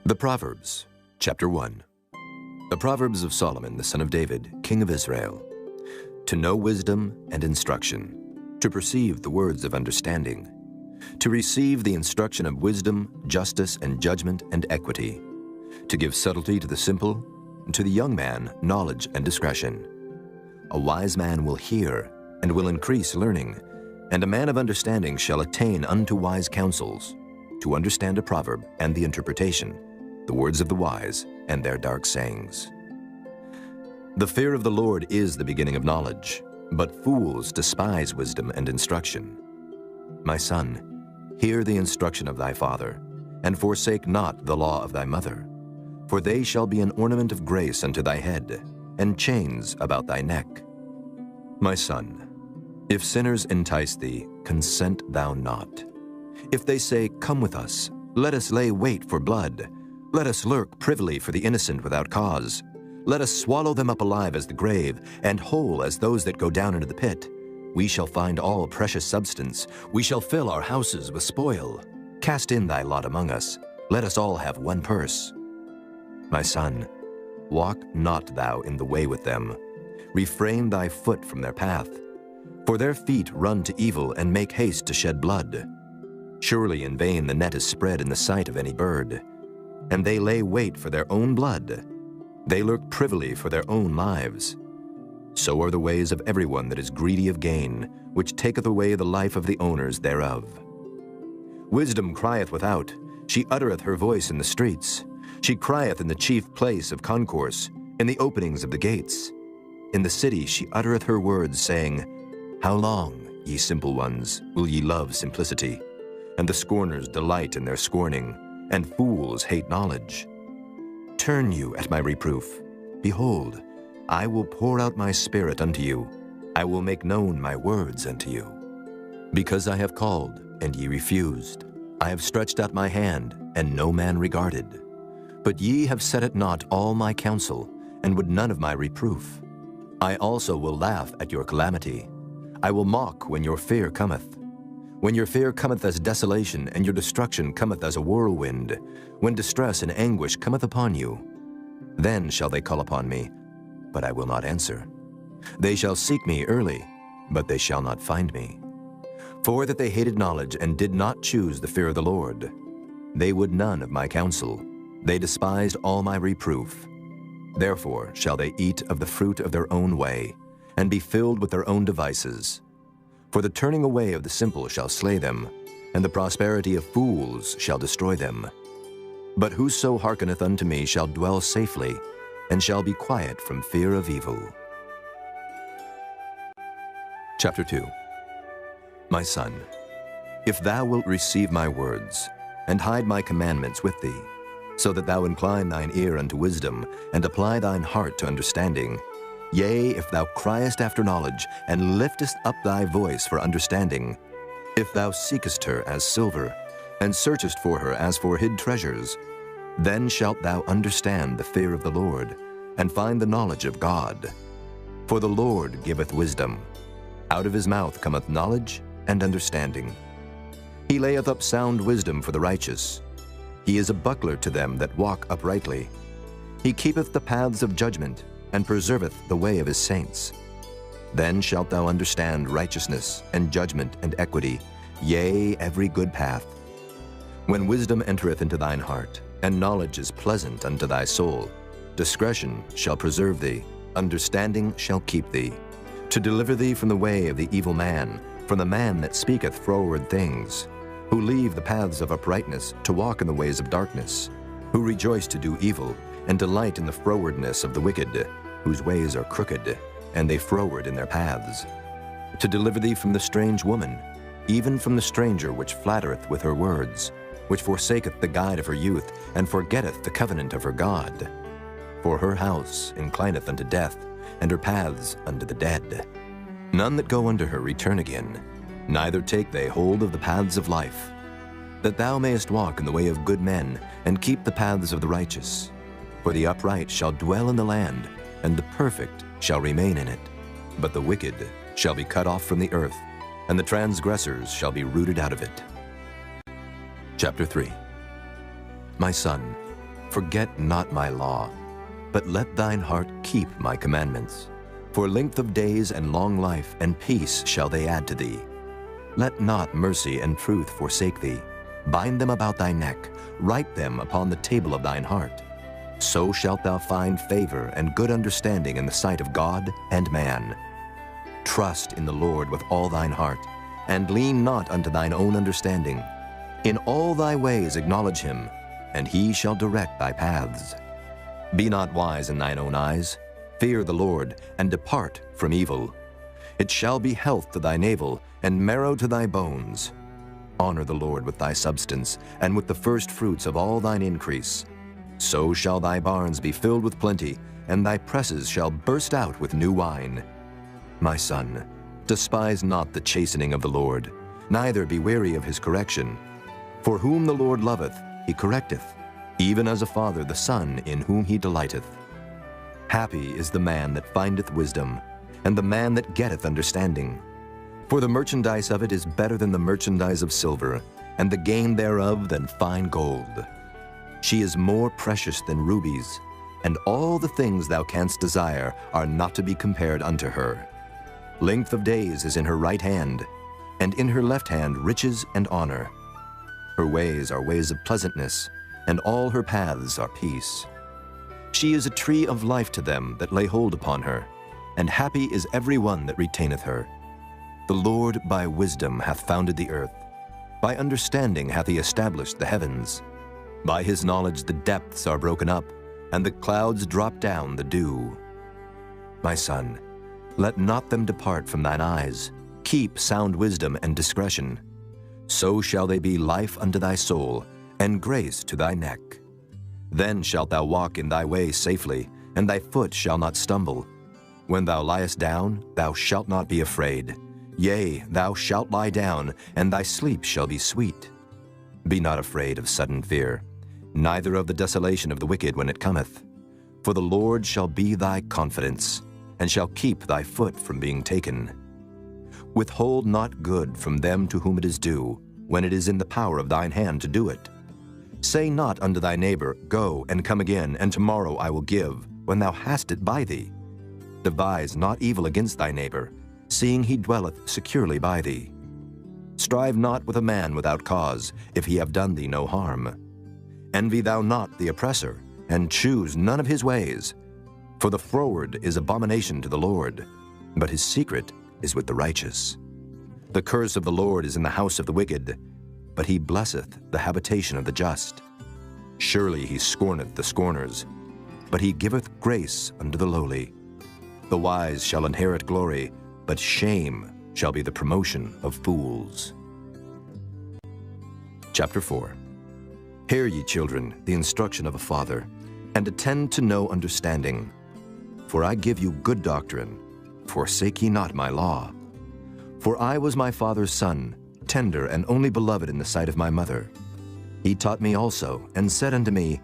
The Proverbs, Chapter 1. The Proverbs of Solomon, the son of David, king of Israel. To know wisdom and instruction, to perceive the words of understanding, to receive the instruction of wisdom, justice, and judgment and equity, to give subtlety to the simple, and to the young man knowledge and discretion. A wise man will hear and will increase learning, and a man of understanding shall attain unto wise counsels, to understand a proverb and the interpretation, the words of the wise and their dark sayings. The fear of the Lord is the beginning of knowledge, but fools despise wisdom and instruction. My son, hear the instruction of thy father, and forsake not the law of thy mother, for they shall be an ornament of grace unto thy head, and chains about thy neck. My son, if sinners entice thee, consent thou not. If they say, Come with us, let us lay wait for blood, let us lurk privily for the innocent without cause, let us swallow them up alive as the grave, and whole as those that go down into the pit. We shall find all precious substance, we shall fill our houses with spoil. Cast in thy lot among us, let us all have one purse. My son, walk not thou in the way with them, refrain thy foot from their path, for their feet run to evil and make haste to shed blood. Surely in vain the net is spread in the sight of any bird, and they lay wait for their own blood. They lurk privily for their own lives. So are the ways of everyone that is greedy of gain, which taketh away the life of the owners thereof. Wisdom crieth without, she uttereth her voice in the streets. She crieth in the chief place of concourse, in the openings of the gates. In the city she uttereth her words, saying, How long, ye simple ones, will ye love simplicity? And the scorners delight in their scorning, and fools hate knowledge. Turn you at my reproof. Behold, I will pour out my spirit unto you. I will make known my words unto you. Because I have called, and ye refused. I have stretched out my hand, and no man regarded. But ye have set at naught all my counsel, and would none of my reproof. I also will laugh at your calamity. I will mock when your fear cometh. When your fear cometh as desolation, and your destruction cometh as a whirlwind, when distress and anguish cometh upon you, then shall they call upon me, but I will not answer. They shall seek me early, but they shall not find me. For that they hated knowledge and did not choose the fear of the Lord. They would none of my counsel. They despised all my reproof. Therefore shall they eat of the fruit of their own way, and be filled with their own devices. For the turning away of the simple shall slay them, and the prosperity of fools shall destroy them. But whoso hearkeneth unto me shall dwell safely, and shall be quiet from fear of evil. Chapter 2. My son, if thou wilt receive my words, and hide my commandments with thee, so that thou incline thine ear unto wisdom, and apply thine heart to understanding, yea, if thou criest after knowledge, and liftest up thy voice for understanding, if thou seekest her as silver, and searchest for her as for hid treasures, then shalt thou understand the fear of the Lord, and find the knowledge of God. For the Lord giveth wisdom. Out of his mouth cometh knowledge and understanding. He layeth up sound wisdom for the righteous. He is a buckler to them that walk uprightly. He keepeth the paths of judgment, and preserveth the way of his saints. Then shalt thou understand righteousness, and judgment, and equity, yea, every good path. When wisdom entereth into thine heart, and knowledge is pleasant unto thy soul, discretion shall preserve thee, understanding shall keep thee, to deliver thee from the way of the evil man, from the man that speaketh froward things, who leave the paths of uprightness to walk in the ways of darkness, who rejoice to do evil, and delight in the frowardness of the wicked, whose ways are crooked, and they froward in their paths, to deliver thee from the strange woman, even from the stranger which flattereth with her words, which forsaketh the guide of her youth, and forgetteth the covenant of her God. For her house inclineth unto death, and her paths unto the dead. None that go unto her return again, neither take they hold of the paths of life, that thou mayest walk in the way of good men, and keep the paths of the righteous. For the upright shall dwell in the land, and the perfect shall remain in it. But the wicked shall be cut off from the earth, and the transgressors shall be rooted out of it. Chapter 3. My son, forget not my law, but let thine heart keep my commandments. For length of days and long life and peace shall they add to thee. Let not mercy and truth forsake thee. Bind them about thy neck, write them upon the table of thine heart. So shalt thou find favor and good understanding in the sight of God and man. Trust in the Lord with all thine heart, and lean not unto thine own understanding. In all thy ways acknowledge him, and he shall direct thy paths. Be not wise in thine own eyes. Fear the Lord, and depart from evil. It shall be health to thy navel, and marrow to thy bones. Honor the Lord with thy substance, and with the first fruits of all thine increase. So shall thy barns be filled with plenty, and thy presses shall burst out with new wine. My son, despise not the chastening of the Lord, neither be weary of his correction. For whom the Lord loveth, he correcteth, even as a father the son in whom he delighteth. Happy is the man that findeth wisdom, and the man that getteth understanding. For the merchandise of it is better than the merchandise of silver, and the gain thereof than fine gold. She is more precious than rubies, and all the things thou canst desire are not to be compared unto her. Length of days is in her right hand, and in her left hand riches and honor. Her ways are ways of pleasantness, and all her paths are peace. She is a tree of life to them that lay hold upon her, and happy is every one that retaineth her. The Lord by wisdom hath founded the earth. By understanding hath he established the heavens. By his knowledge the depths are broken up, and the clouds drop down the dew. My son, let not them depart from thine eyes. Keep sound wisdom and discretion. So shall they be life unto thy soul, and grace to thy neck. Then shalt thou walk in thy way safely, and thy foot shall not stumble. When thou liest down, thou shalt not be afraid. Yea, thou shalt lie down, and thy sleep shall be sweet. Be not afraid of sudden fear, neither of the desolation of the wicked when it cometh. For the Lord shall be thy confidence, and shall keep thy foot from being taken. Withhold not good from them to whom it is due, when it is in the power of thine hand to do it. Say not unto thy neighbor, Go and come again, and tomorrow I will give, when thou hast it by thee. Devise not evil against thy neighbor, seeing he dwelleth securely by thee. Strive not with a man without cause, if he have done thee no harm. Envy thou not the oppressor, and choose none of his ways. For the froward is abomination to the Lord, but his secret is with the righteous. The curse of the Lord is in the house of the wicked, but he blesseth the habitation of the just. Surely he scorneth the scorners, but he giveth grace unto the lowly. The wise shall inherit glory, but shame shall be the promotion of fools. Chapter 4. Hear ye, children, the instruction of a father, and attend to know understanding. For I give you good doctrine. Forsake ye not my law. For I was my father's son, tender and only beloved in the sight of my mother. He taught me also, and said unto me,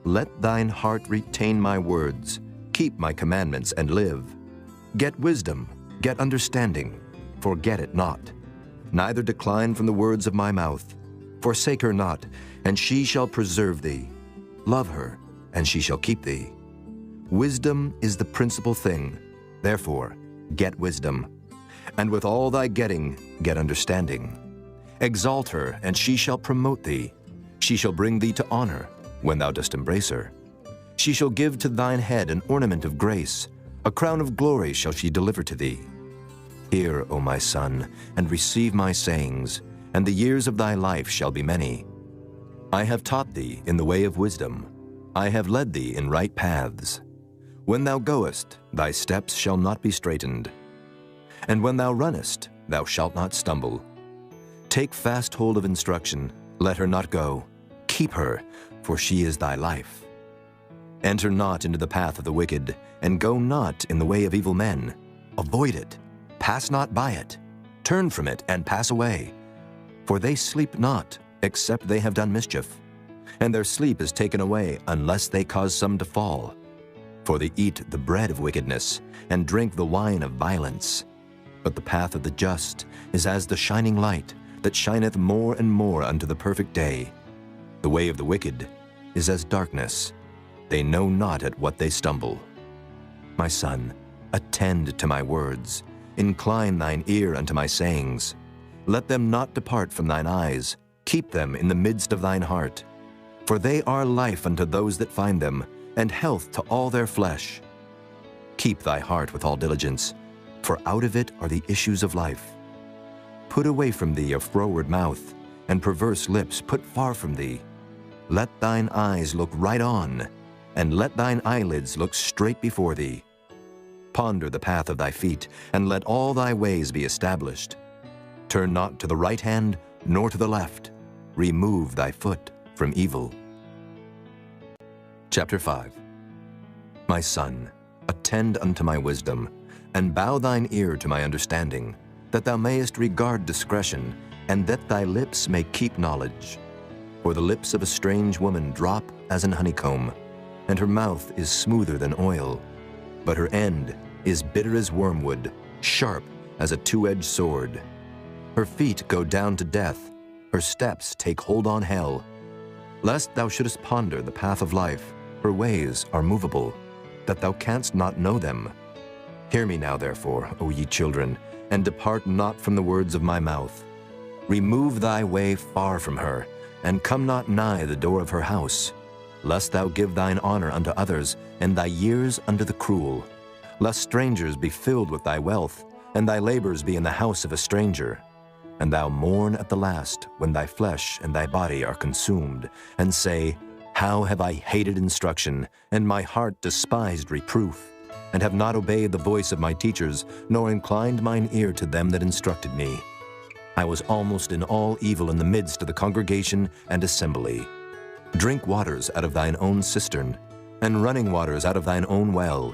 Let thine heart retain my words, keep my commandments, and live. Get wisdom, get understanding, forget it not. Neither decline from the words of my mouth. Forsake her not, and she shall preserve thee. Love her, and she shall keep thee. Wisdom is the principal thing. Therefore, get wisdom. And with all thy getting, get understanding. Exalt her, and she shall promote thee. She shall bring thee to honor, when thou dost embrace her. She shall give to thine head an ornament of grace. A crown of glory shall she deliver to thee. Hear, O my son, and receive my sayings, and the years of thy life shall be many. I have taught thee in the way of wisdom. I have led thee in right paths. When thou goest, thy steps shall not be straitened. And when thou runnest, thou shalt not stumble. Take fast hold of instruction, let her not go. Keep her, for she is thy life. Enter not into the path of the wicked, and go not in the way of evil men. Avoid it, pass not by it. Turn from it, and pass away. For they sleep not, except they have done mischief, and their sleep is taken away, unless they cause some to fall. For they eat the bread of wickedness, and drink the wine of violence. But the path of the just is as the shining light, that shineth more and more unto the perfect day. The way of the wicked is as darkness, they know not at what they stumble. My son, attend to my words, incline thine ear unto my sayings. Let them not depart from thine eyes, keep them in the midst of thine heart. For they are life unto those that find them, and health to all their flesh. Keep thy heart with all diligence, for out of it are the issues of life. Put away from thee a froward mouth, and perverse lips put far from thee. Let thine eyes look right on, and let thine eyelids look straight before thee. Ponder the path of thy feet, and let all thy ways be established. Turn not to the right hand, nor to the left. Remove thy foot from evil. Chapter 5. My son, attend unto my wisdom, and bow thine ear to my understanding, that thou mayest regard discretion, and that thy lips may keep knowledge. For the lips of a strange woman drop as an honeycomb, and her mouth is smoother than oil, but her end is bitter as wormwood, sharp as a two-edged sword. Her feet go down to death, her steps take hold on hell. Lest thou shouldest ponder the path of life, her ways are movable, that thou canst not know them. Hear me now, therefore, O ye children, and depart not from the words of my mouth. Remove thy way far from her, and come not nigh the door of her house, lest thou give thine honor unto others, and thy years unto the cruel. Lest strangers be filled with thy wealth, and thy labors be in the house of a stranger. And thou mourn at the last, when thy flesh and thy body are consumed, and say, How have I hated instruction, and my heart despised reproof, and have not obeyed the voice of my teachers, nor inclined mine ear to them that instructed me. I was almost in all evil in the midst of the congregation and assembly. Drink waters out of thine own cistern, and running waters out of thine own well.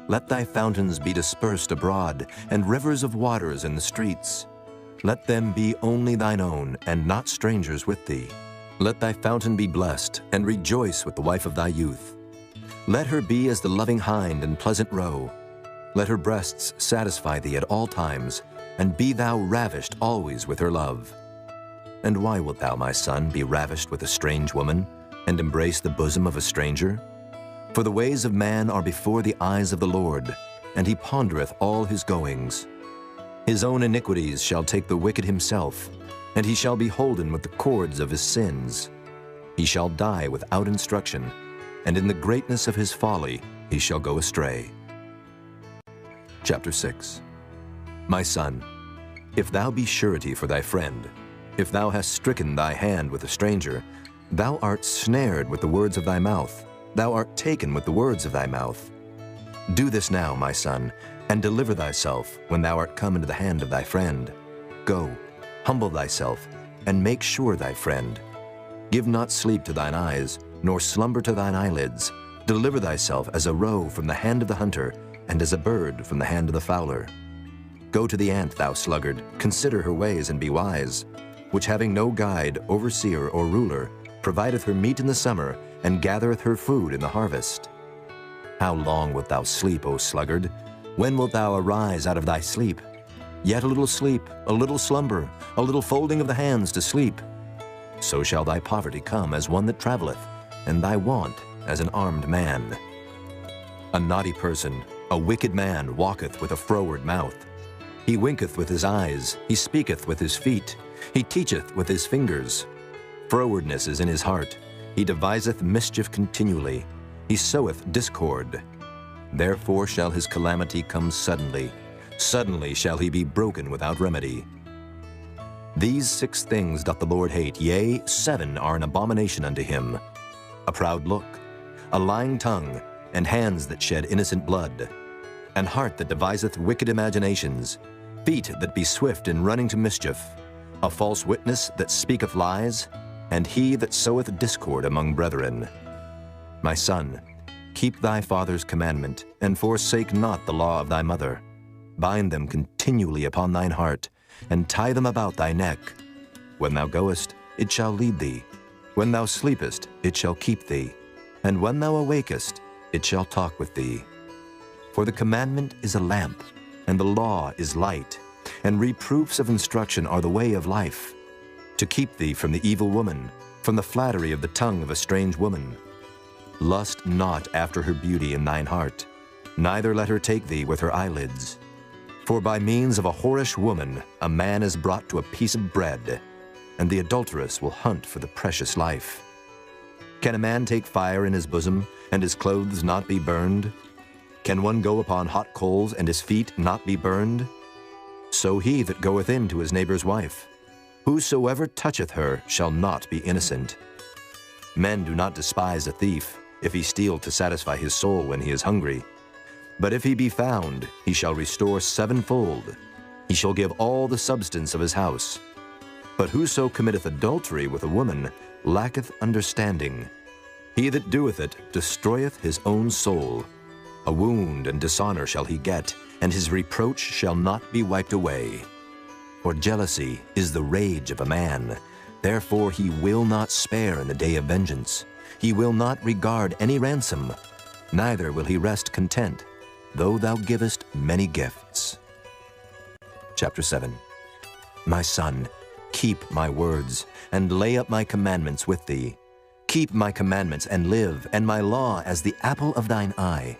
Let thy fountains be dispersed abroad, and rivers of waters in the streets. Let them be only thine own, and not strangers with thee. Let thy fountain be blessed, and rejoice with the wife of thy youth. Let her be as the loving hind and pleasant roe. Let her breasts satisfy thee at all times, and be thou ravished always with her love. And why wilt thou, my son, be ravished with a strange woman, and embrace the bosom of a stranger? For the ways of man are before the eyes of the Lord, and he pondereth all his goings. His own iniquities shall take the wicked himself, and he shall be holden with the cords of his sins. He shall die without instruction, and in the greatness of his folly he shall go astray. Chapter 6. My son, if thou be surety for thy friend, if thou hast stricken thy hand with a stranger, thou art snared with the words of thy mouth, thou art taken with the words of thy mouth. Do this now, my son, and deliver thyself when thou art come into the hand of thy friend. Go, humble thyself, and make sure thy friend. Give not sleep to thine eyes, nor slumber to thine eyelids. Deliver thyself as a roe from the hand of the hunter, and as a bird from the hand of the fowler. Go to the ant, thou sluggard, consider her ways and be wise, which having no guide, overseer, or ruler, provideth her meat in the summer, and gathereth her food in the harvest. How long wilt thou sleep, O sluggard? When wilt thou arise out of thy sleep? Yet a little sleep, a little slumber, a little folding of the hands to sleep. So shall thy poverty come as one that travelleth, and thy want as an armed man. A naughty person, a wicked man, walketh with a froward mouth. He winketh with his eyes, he speaketh with his feet, he teacheth with his fingers. Frowardness is in his heart, he deviseth mischief continually, he soweth discord. Therefore shall his calamity come suddenly, suddenly shall he be broken without remedy. These 6 things doth the Lord hate, yea, 7 are an abomination unto him: a proud look, a lying tongue, and hands that shed innocent blood, an heart that deviseth wicked imaginations, feet that be swift in running to mischief, a false witness that speaketh lies, and he that soweth discord among brethren. My son, keep thy father's commandment, and forsake not the law of thy mother. Bind them continually upon thine heart, and tie them about thy neck. When thou goest, it shall lead thee. When thou sleepest, it shall keep thee. And when thou awakest, it shall talk with thee. For the commandment is a lamp, and the law is light, and reproofs of instruction are the way of life, to keep thee from the evil woman, from the flattery of the tongue of a strange woman. Lust not after her beauty in thine heart, neither let her take thee with her eyelids. For by means of a whorish woman a man is brought to a piece of bread, and the adulteress will hunt for the precious life. Can a man take fire in his bosom, and his clothes not be burned? Can one go upon hot coals, and his feet not be burned? So he that goeth in to his neighbor's wife, whosoever toucheth her shall not be innocent. Men do not despise a thief, if he steal to satisfy his soul when he is hungry. But if he be found, he shall restore sevenfold. He shall give all the substance of his house. But whoso committeth adultery with a woman lacketh understanding. He that doeth it destroyeth his own soul. A wound and dishonor shall he get, and his reproach shall not be wiped away. For jealousy is the rage of a man. Therefore he will not spare in the day of vengeance. He will not regard any ransom, neither will he rest content, though thou givest many gifts. Chapter 7. My son, keep my words, and lay up my commandments with thee. Keep my commandments and live, and my law as the apple of thine eye.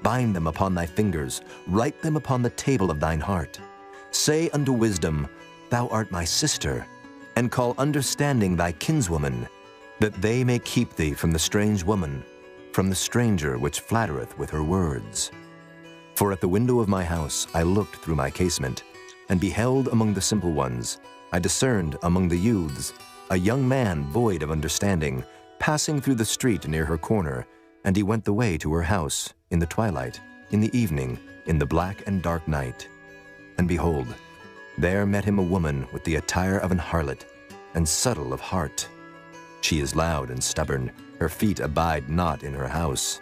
Bind them upon thy fingers, write them upon the table of thine heart. Say unto wisdom, Thou art my sister, and call understanding thy kinswoman, that they may keep thee from the strange woman, from the stranger which flattereth with her words. For at the window of my house I looked through my casement, and beheld among the simple ones, I discerned among the youths, a young man void of understanding, passing through the street near her corner, and he went the way to her house, in the twilight, in the evening, in the black and dark night. And behold, there met him a woman with the attire of an harlot, and subtle of heart. She is loud and stubborn, her feet abide not in her house.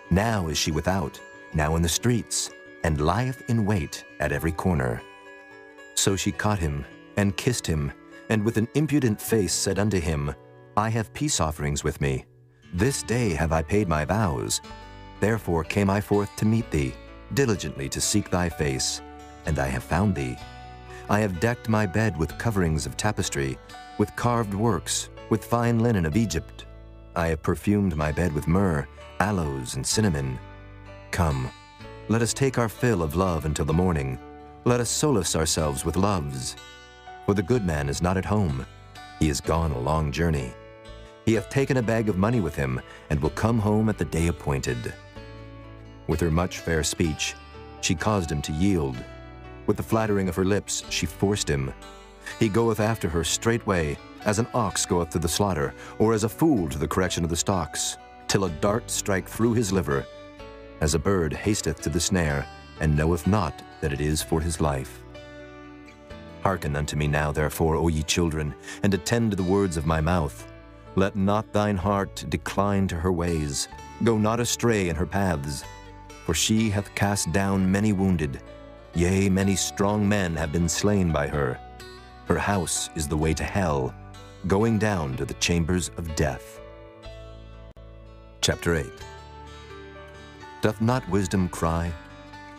Now is she without, now in the streets, and lieth in wait at every corner. So she caught him, and kissed him, and with an impudent face said unto him, I have peace offerings with me. This day have I paid my vows. Therefore came I forth to meet thee, diligently to seek thy face, and I have found thee. I have decked my bed with coverings of tapestry, with carved works, with fine linen of Egypt. I have perfumed my bed with myrrh, aloes, and cinnamon. Come, let us take our fill of love until the morning. Let us solace ourselves with loves. For the good man is not at home. He is gone a long journey. He hath taken a bag of money with him, and will come home at the day appointed. With her much fair speech, she caused him to yield. With the flattering of her lips, she forced him. He goeth after her straightway, as an ox goeth to the slaughter, or as a fool to the correction of the stocks, till a dart strike through his liver, as a bird hasteth to the snare, and knoweth not that it is for his life. Hearken unto me now, therefore, O ye children, and attend to the words of my mouth. Let not thine heart decline to her ways. Go not astray in her paths. For she hath cast down many wounded. Yea, many strong men have been slain by her. Her house is the way to hell, going down to the chambers of death. Chapter 8. Doth not wisdom cry,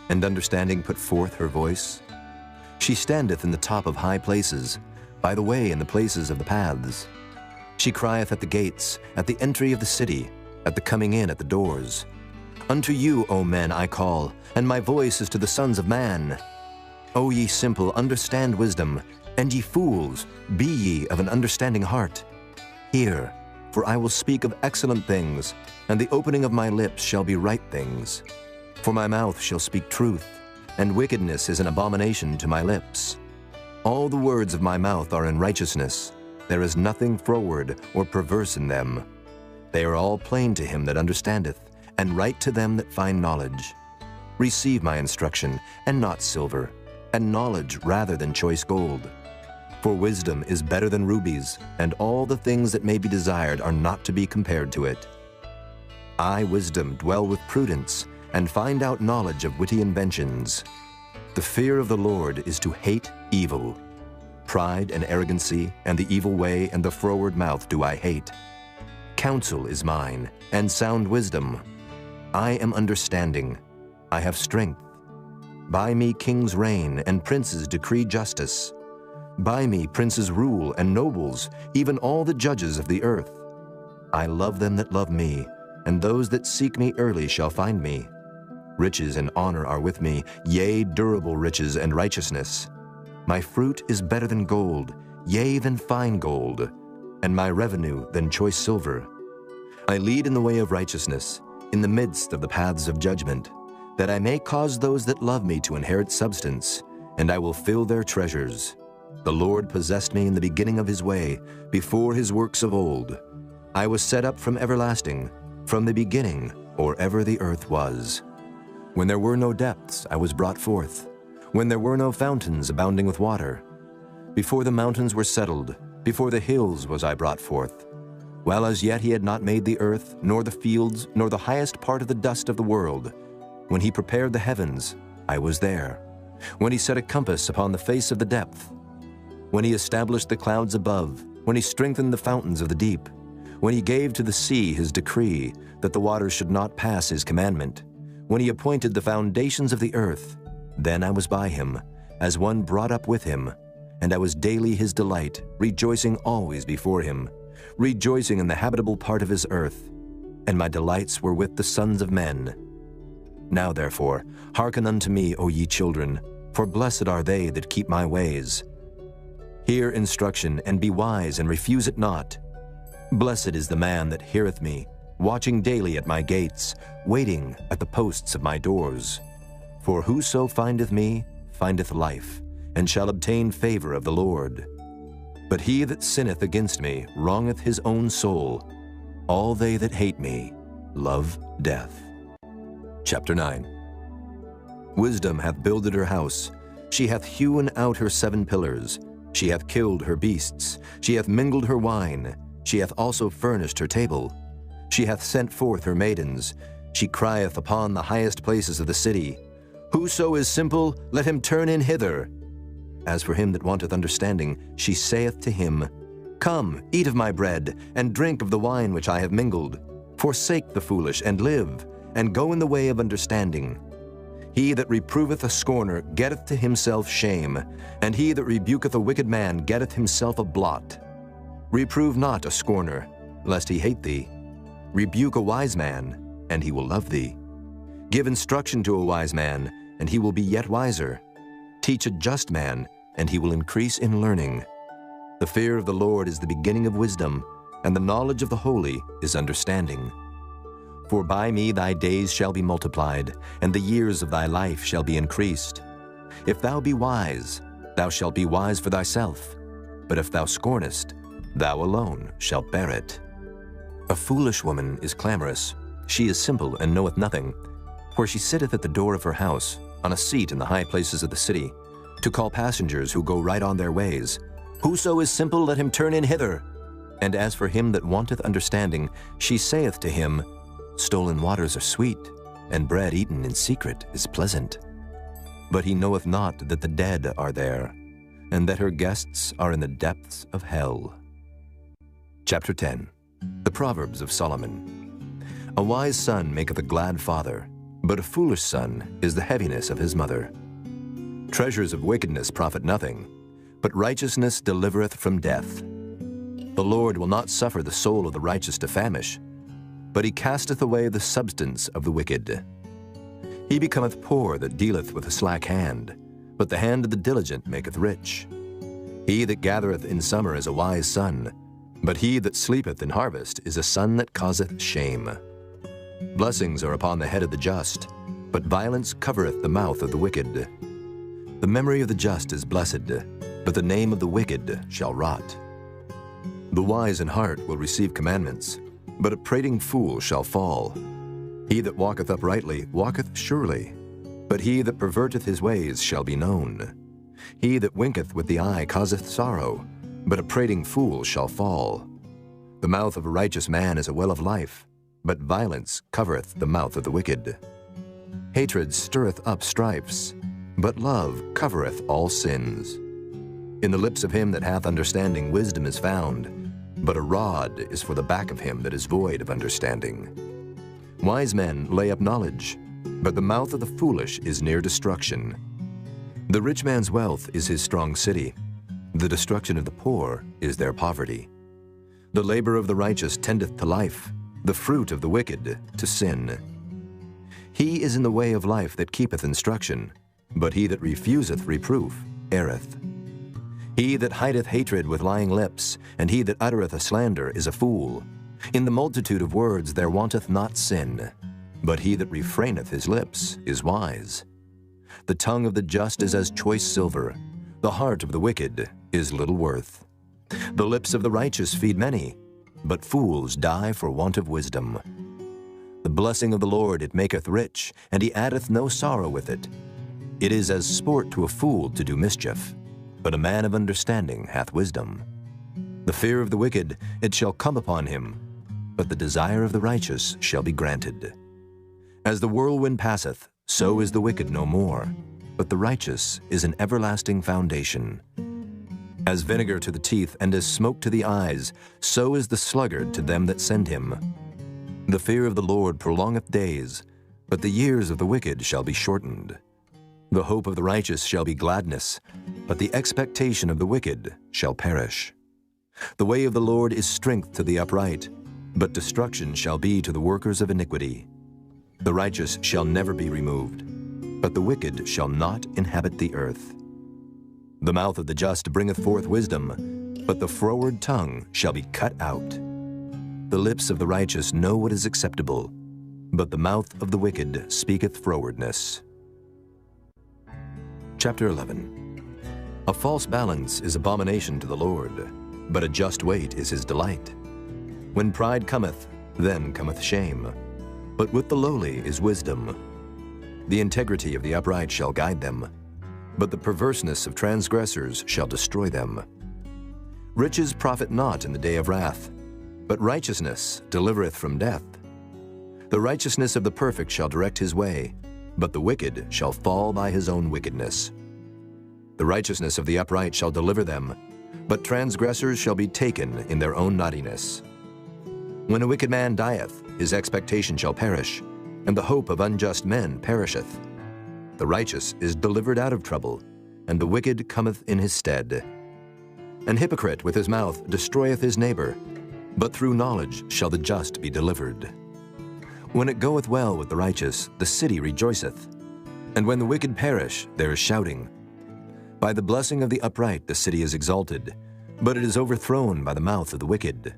and understanding put forth her voice? She standeth in the top of high places, by the way in the places of the paths. She crieth at the gates, at the entry of the city, at the coming in at the doors. Unto you, O men, I call, and my voice is to the sons of man. O ye simple, understand wisdom, and ye fools, be ye of an understanding heart. Hear, for I will speak of excellent things, and the opening of my lips shall be right things. For my mouth shall speak truth, and wickedness is an abomination to my lips. All the words of my mouth are in righteousness. There is nothing froward or perverse in them. They are all plain to him that understandeth, and right to them that find knowledge. Receive my instruction, and not silver, and knowledge rather than choice gold. For wisdom is better than rubies, and all the things that may be desired are not to be compared to it. I, wisdom, dwell with prudence, and find out knowledge of witty inventions. The fear of the Lord is to hate evil. Pride and arrogancy, and the evil way, and the froward mouth do I hate. Counsel is mine, and sound wisdom. I am understanding. I have strength. By me kings reign, and princes decree justice. By me princes rule, and nobles, even all the judges of the earth. I love them that love me, and those that seek me early shall find me. Riches and honor are with me, yea, durable riches and righteousness. My fruit is better than gold, yea, than fine gold, and my revenue than choice silver. I lead in the way of righteousness, in the midst of the paths of judgment, that I may cause those that love me to inherit substance, and I will fill their treasures. The Lord possessed me in the beginning of his way, before his works of old. I was set up from everlasting, from the beginning, or ever the earth was. When there were no depths, I was brought forth, when there were no fountains abounding with water. Before the mountains were settled, before the hills was I brought forth. While as yet he had not made the earth, nor the fields, nor the highest part of the dust of the world. When he prepared the heavens, I was there. When he set a compass upon the face of the depth. When he established the clouds above, when he strengthened the fountains of the deep. When he gave to the sea his decree, that the waters should not pass his commandment. When he appointed the foundations of the earth, then I was by him, as one brought up with him, and I was daily his delight, rejoicing always before him, rejoicing in the habitable part of his earth, and my delights were with the sons of men. Now therefore, hearken unto me, O ye children, for blessed are they that keep my ways. Hear instruction, and be wise, and refuse it not. Blessed is the man that heareth me, watching daily at my gates, waiting at the posts of my doors. For whoso findeth me, findeth life, and shall obtain favor of the Lord. But he that sinneth against me wrongeth his own soul. All they that hate me love death. Chapter 9. Wisdom hath builded her house. She hath hewn out her 7 pillars. She hath killed her beasts. She hath mingled her wine. She hath also furnished her table. She hath sent forth her maidens. She crieth upon the highest places of the city. Whoso is simple, let him turn in hither. As for him that wanteth understanding, she saith to him, Come, eat of my bread, and drink of the wine which I have mingled. Forsake the foolish, and live, and go in the way of understanding. He that reproveth a scorner getteth to himself shame, and he that rebuketh a wicked man getteth himself a blot. Reprove not a scorner, lest he hate thee. Rebuke a wise man, and he will love thee. Give instruction to a wise man, and he will be yet wiser. Teach a just man, and he will increase in learning. The fear of the Lord is the beginning of wisdom, and the knowledge of the holy is understanding. For by me thy days shall be multiplied, and the years of thy life shall be increased. If thou be wise, thou shalt be wise for thyself. But if thou scornest, thou alone shalt bear it. A foolish woman is clamorous. She is simple and knoweth nothing. For she sitteth at the door of her house, on a seat in the high places of the city, to call passengers who go right on their ways. Whoso is simple, let him turn in hither. And as for him that wanteth understanding, she saith to him, Stolen waters are sweet, and bread eaten in secret is pleasant. But he knoweth not that the dead are there, and that her guests are in the depths of hell. Chapter 10. The Proverbs of Solomon. A wise son maketh a glad father, but a foolish son is the heaviness of his mother. Treasures of wickedness profit nothing, but righteousness delivereth from death. The Lord will not suffer the soul of the righteous to famish, but he casteth away the substance of the wicked. He becometh poor that dealeth with a slack hand, but the hand of the diligent maketh rich. He that gathereth in summer is a wise son, but he that sleepeth in harvest is a son that causeth shame. Blessings are upon the head of the just, but violence covereth the mouth of the wicked. The memory of the just is blessed, but the name of the wicked shall rot. The wise in heart will receive commandments, but a prating fool shall fall. He that walketh uprightly walketh surely, but he that perverteth his ways shall be known. He that winketh with the eye causeth sorrow, but a prating fool shall fall. The mouth of a righteous man is a well of life, but violence covereth the mouth of the wicked. Hatred stirreth up strifes, but love covereth all sins. In the lips of him that hath understanding wisdom is found, but a rod is for the back of him that is void of understanding. Wise men lay up knowledge, but the mouth of the foolish is near destruction. The rich man's wealth is his strong city. The destruction of the poor is their poverty. The labor of the righteous tendeth to life, the fruit of the wicked to sin. He is in the way of life that keepeth instruction, but he that refuseth reproof erreth. He that hideth hatred with lying lips, and he that uttereth a slander is a fool. In the multitude of words there wanteth not sin, but he that refraineth his lips is wise. The tongue of the just is as choice silver, the heart of the wicked is little worth. The lips of the righteous feed many, but fools die for want of wisdom. The blessing of the Lord it maketh rich, and he addeth no sorrow with it. It is as sport to a fool to do mischief, but a man of understanding hath wisdom. The fear of the wicked it shall come upon him, but the desire of the righteous shall be granted. As the whirlwind passeth, so is the wicked no more, but the righteous is an everlasting foundation. As vinegar to the teeth and as smoke to the eyes, so is the sluggard to them that send him. The fear of the Lord prolongeth days, but the years of the wicked shall be shortened. The hope of the righteous shall be gladness, but the expectation of the wicked shall perish. The way of the Lord is strength to the upright, but destruction shall be to the workers of iniquity. The righteous shall never be removed, but the wicked shall not inhabit the earth. The mouth of the just bringeth forth wisdom, but the froward tongue shall be cut out. The lips of the righteous know what is acceptable, but the mouth of the wicked speaketh frowardness. Chapter 11. A false balance is abomination to the Lord, but a just weight is his delight. When pride cometh, then cometh shame, but with the lowly is wisdom. The integrity of the upright shall guide them, but the perverseness of transgressors shall destroy them. Riches profit not in the day of wrath, but righteousness delivereth from death. The righteousness of the perfect shall direct his way, but the wicked shall fall by his own wickedness. The righteousness of the upright shall deliver them, but transgressors shall be taken in their own naughtiness. When a wicked man dieth, his expectation shall perish, and the hope of unjust men perisheth. The righteous is delivered out of trouble, and the wicked cometh in his stead. An hypocrite with his mouth destroyeth his neighbor, but through knowledge shall the just be delivered. When it goeth well with the righteous, the city rejoiceth, and when the wicked perish, there is shouting. By the blessing of the upright the city is exalted, but it is overthrown by the mouth of the wicked.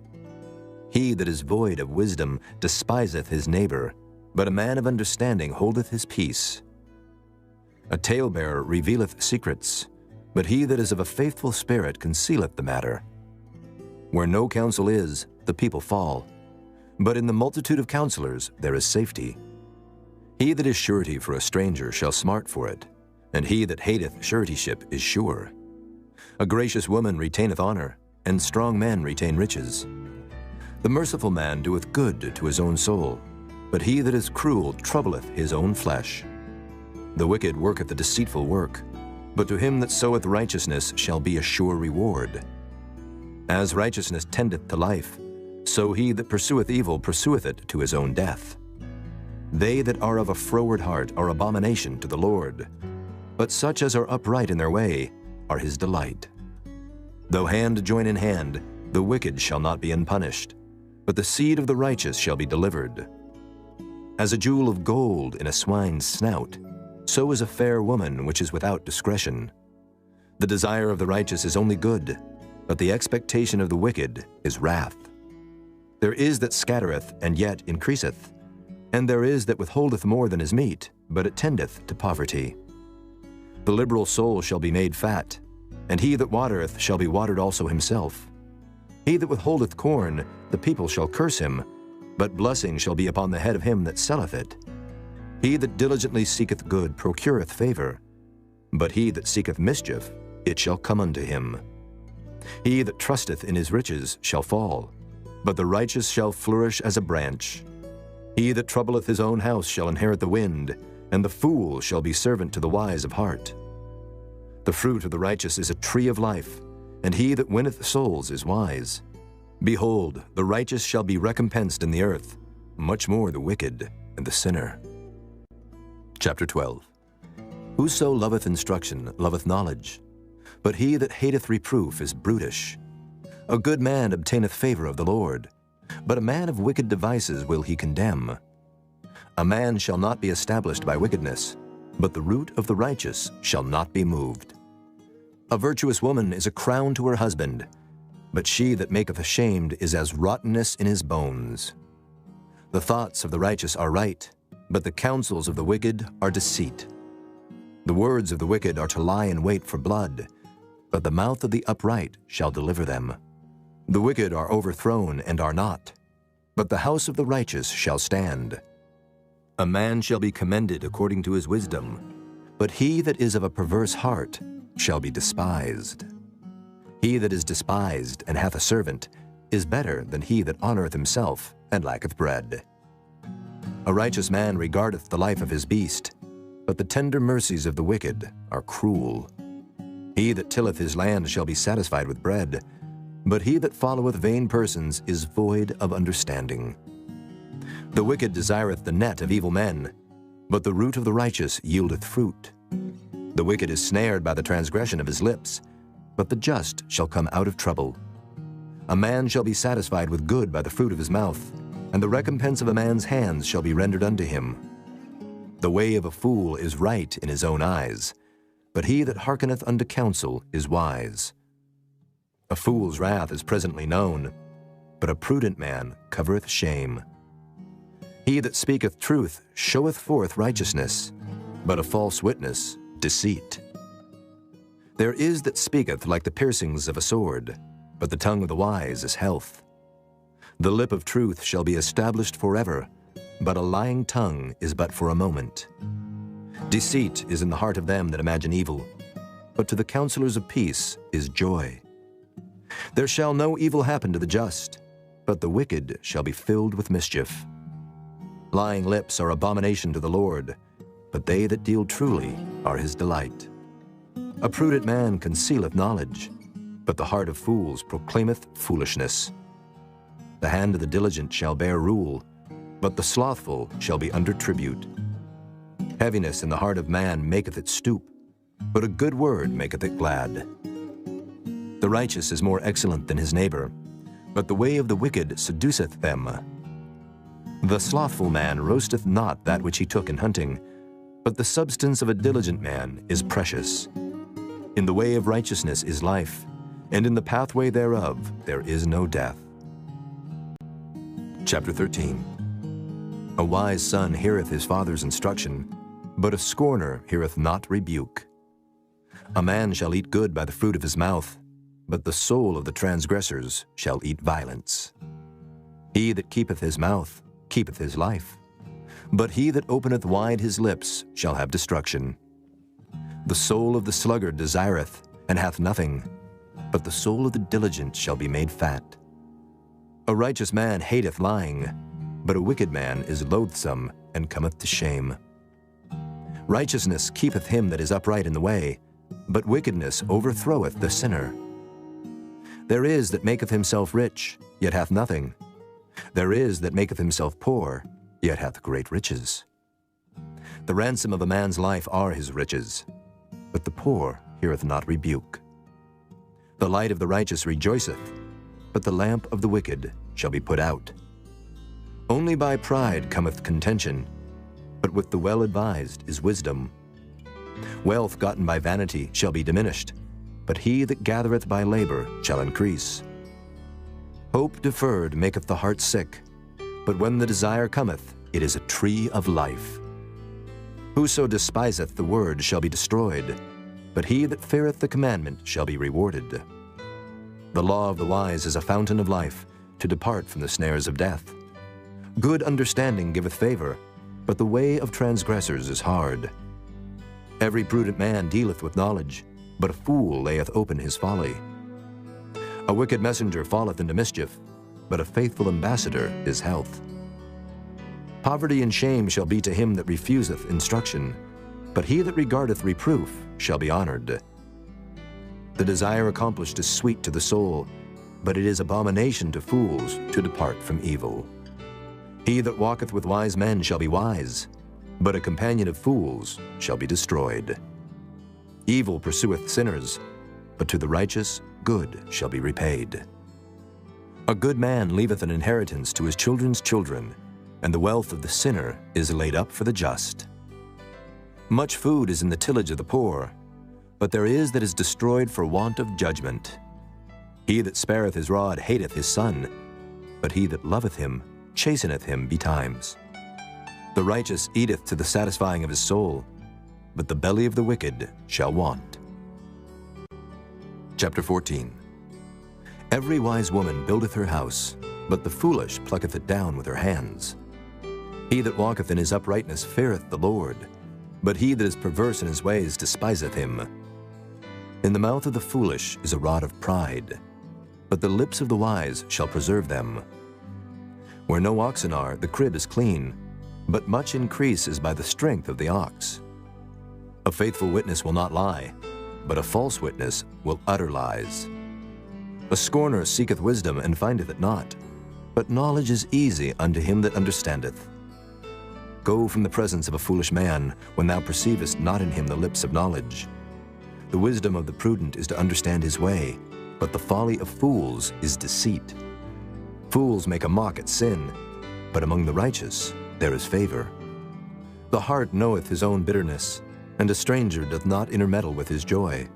He that is void of wisdom despiseth his neighbor, but a man of understanding holdeth his peace. A talebearer revealeth secrets, but he that is of a faithful spirit concealeth the matter. Where no counsel is, the people fall, but in the multitude of counselors there is safety. He that is surety for a stranger shall smart for it, and he that hateth suretyship is sure. A gracious woman retaineth honor, and strong men retain riches. The merciful man doeth good to his own soul, but he that is cruel troubleth his own flesh. The wicked worketh a deceitful work, but to him that soweth righteousness shall be a sure reward. As righteousness tendeth to life, so he that pursueth evil pursueth it to his own death. They that are of a froward heart are abomination to the Lord, but such as are upright in their way are his delight. Though hand join in hand, the wicked shall not be unpunished, but the seed of the righteous shall be delivered. As a jewel of gold in a swine's snout, so is a fair woman which is without discretion. The desire of the righteous is only good, but the expectation of the wicked is wrath. There is that scattereth, and yet increaseth, and there is that withholdeth more than is meet, but it tendeth to poverty. The liberal soul shall be made fat, and he that watereth shall be watered also himself. He that withholdeth corn, the people shall curse him, but blessing shall be upon the head of him that selleth it. He that diligently seeketh good procureth favor, but he that seeketh mischief, it shall come unto him. He that trusteth in his riches shall fall, but the righteous shall flourish as a branch. He that troubleth his own house shall inherit the wind, and the fool shall be servant to the wise of heart. The fruit of the righteous is a tree of life, and he that winneth souls is wise. Behold, the righteous shall be recompensed in the earth, much more the wicked and the sinner. Chapter 12. Whoso loveth instruction loveth knowledge, but he that hateth reproof is brutish. A good man obtaineth favor of the Lord, but a man of wicked devices will he condemn. A man shall not be established by wickedness, but the root of the righteous shall not be moved. A virtuous woman is a crown to her husband, but she that maketh ashamed is as rottenness in his bones. The thoughts of the righteous are right, but the counsels of the wicked are deceit. The words of the wicked are to lie in wait for blood, but the mouth of the upright shall deliver them. The wicked are overthrown and are not, but the house of the righteous shall stand. A man shall be commended according to his wisdom, but he that is of a perverse heart shall be despised. He that is despised and hath a servant is better than he that honoreth himself and lacketh bread. A righteous man regardeth the life of his beast, but the tender mercies of the wicked are cruel. He that tilleth his land shall be satisfied with bread, but he that followeth vain persons is void of understanding. The wicked desireth the net of evil men, but the root of the righteous yieldeth fruit. The wicked is snared by the transgression of his lips, but the just shall come out of trouble. A man shall be satisfied with good by the fruit of his mouth, and the recompense of a man's hands shall be rendered unto him. The way of a fool is right in his own eyes, but he that hearkeneth unto counsel is wise. A fool's wrath is presently known, but a prudent man covereth shame. He that speaketh truth showeth forth righteousness, but a false witness deceit. There is that speaketh like the piercings of a sword, but the tongue of the wise is health. The lip of truth shall be established forever, but a lying tongue is but for a moment. Deceit is in the heart of them that imagine evil, but to the counselors of peace is joy. There shall no evil happen to the just, but the wicked shall be filled with mischief. Lying lips are abomination to the Lord, but they that deal truly are his delight. A prudent man concealeth knowledge, but the heart of fools proclaimeth foolishness. The hand of the diligent shall bear rule, but the slothful shall be under tribute. Heaviness in the heart of man maketh it stoop, but a good word maketh it glad. The righteous is more excellent than his neighbor, but the way of the wicked seduceth them. The slothful man roasteth not that which he took in hunting, but the substance of a diligent man is precious. In the way of righteousness is life, and in the pathway thereof there is no death. Chapter 13. A wise son heareth his father's instruction, but a scorner heareth not rebuke. A man shall eat good by the fruit of his mouth, but the soul of the transgressors shall eat violence. He that keepeth his mouth keepeth his life, but he that openeth wide his lips shall have destruction. The soul of the sluggard desireth, and hath nothing, but the soul of the diligent shall be made fat. A righteous man hateth lying, but a wicked man is loathsome and cometh to shame. Righteousness keepeth him that is upright in the way, but wickedness overthroweth the sinner. There is that maketh himself rich, yet hath nothing. There is that maketh himself poor, yet hath great riches. The ransom of a man's life are his riches, but the poor heareth not rebuke. The light of the righteous rejoiceth, but the lamp of the wicked shall be put out. Only by pride cometh contention, but with the well-advised is wisdom. Wealth gotten by vanity shall be diminished, but he that gathereth by labor shall increase. Hope deferred maketh the heart sick, but when the desire cometh, it is a tree of life. Whoso despiseth the word shall be destroyed, but he that feareth the commandment shall be rewarded. The law of the wise is a fountain of life, to depart from the snares of death. Good understanding giveth favor, but the way of transgressors is hard. Every prudent man dealeth with knowledge, but a fool layeth open his folly. A wicked messenger falleth into mischief, but a faithful ambassador is health. Poverty and shame shall be to him that refuseth instruction, but he that regardeth reproof shall be honored. The desire accomplished is sweet to the soul, but it is abomination to fools to depart from evil. He that walketh with wise men shall be wise, but a companion of fools shall be destroyed. Evil pursueth sinners, but to the righteous good shall be repaid. A good man leaveth an inheritance to his children's children, and the wealth of the sinner is laid up for the just. Much food is in the tillage of the poor, but there is that is destroyed for want of judgment. He that spareth his rod hateth his son, but he that loveth him chasteneth him betimes. The righteous eateth to the satisfying of his soul, but the belly of the wicked shall want. Chapter 14. Every wise woman buildeth her house, but the foolish plucketh it down with her hands. He that walketh in his uprightness feareth the Lord, but he that is perverse in his ways despiseth him. In the mouth of the foolish is a rod of pride, but the lips of the wise shall preserve them. Where no oxen are, the crib is clean, but much increase is by the strength of the ox. A faithful witness will not lie, but a false witness will utter lies. A scorner seeketh wisdom and findeth it not, but knowledge is easy unto him that understandeth. Go from the presence of a foolish man, when thou perceivest not in him the lips of knowledge. The wisdom of the prudent is to understand his way, but the folly of fools is deceit. Fools make a mock at sin, but among the righteous there is favor. The heart knoweth his own bitterness, and a stranger doth not intermeddle with his joy.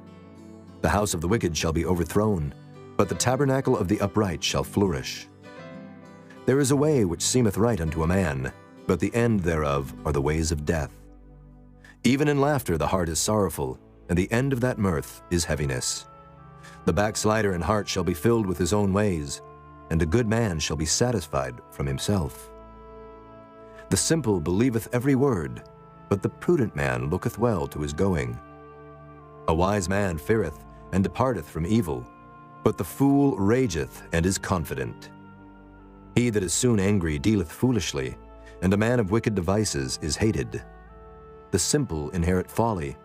The house of the wicked shall be overthrown, but the tabernacle of the upright shall flourish. There is a way which seemeth right unto a man, but the end thereof are the ways of death. Even in laughter the heart is sorrowful, and the end of that mirth is heaviness. The backslider in heart shall be filled with his own ways, and a good man shall be satisfied from himself. The simple believeth every word, but the prudent man looketh well to his going. A wise man feareth and departeth from evil, but the fool rageth and is confident. He that is soon angry dealeth foolishly, and a man of wicked devices is hated. The simple inherit folly,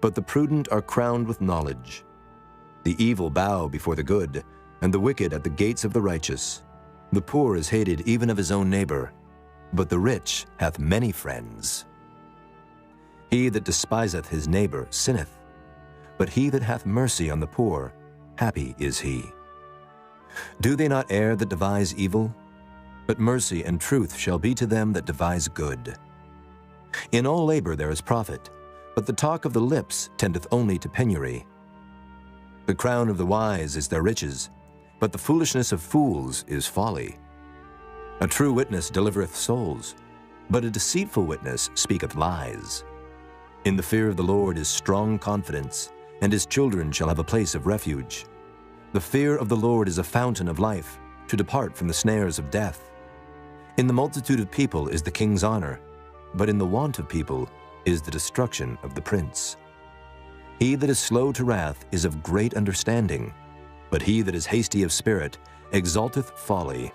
but the prudent are crowned with knowledge. The evil bow before the good, and the wicked at the gates of the righteous. The poor is hated even of his own neighbor, but the rich hath many friends. He that despiseth his neighbor sinneth, but he that hath mercy on the poor, happy is he. Do they not err that devise evil? But mercy and truth shall be to them that devise good. In all labor there is profit, but the talk of the lips tendeth only to penury. The crown of the wise is their riches, but the foolishness of fools is folly. A true witness delivereth souls, but a deceitful witness speaketh lies. In the fear of the Lord is strong confidence, and his children shall have a place of refuge. The fear of the Lord is a fountain of life, to depart from the snares of death. In the multitude of people is the king's honor, but in the want of people is the destruction of the prince. He that is slow to wrath is of great understanding, but he that is hasty of spirit exalteth folly.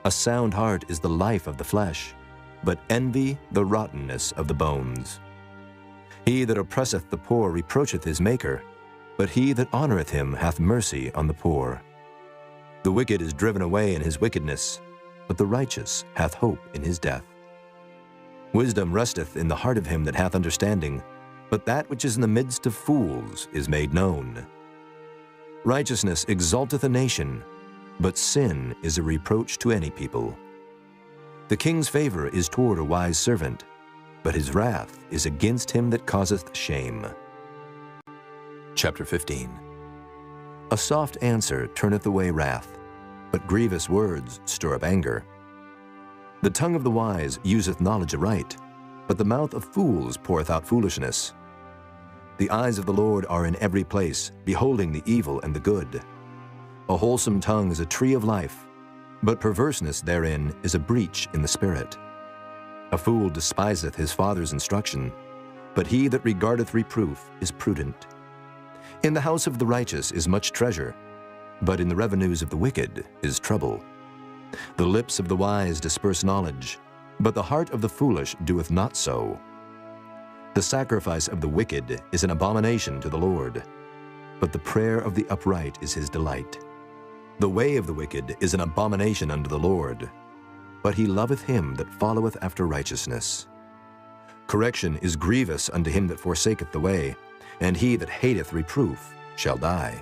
A sound heart is the life of the flesh, but envy the rottenness of the bones. He that oppresseth the poor reproacheth his Maker, but he that honoreth him hath mercy on the poor. The wicked is driven away in his wickedness, but the righteous hath hope in his death. Wisdom resteth in the heart of him that hath understanding, but that which is in the midst of fools is made known. Righteousness exalteth a nation, but sin is a reproach to any people. The king's favor is toward a wise servant, but his wrath is against him that causeth shame. Chapter 15. A soft answer turneth away wrath, but grievous words stir up anger. The tongue of the wise useth knowledge aright, but the mouth of fools poureth out foolishness. The eyes of the Lord are in every place, beholding the evil and the good. A wholesome tongue is a tree of life, but perverseness therein is a breach in the spirit. A fool despiseth his father's instruction, but he that regardeth reproof is prudent. In the house of the righteous is much treasure, but in the revenues of the wicked is trouble. The lips of the wise disperse knowledge, but the heart of the foolish doeth not so. The sacrifice of the wicked is an abomination to the Lord, but the prayer of the upright is his delight. The way of the wicked is an abomination unto the Lord, but he loveth him that followeth after righteousness. Correction is grievous unto him that forsaketh the way, and he that hateth reproof shall die.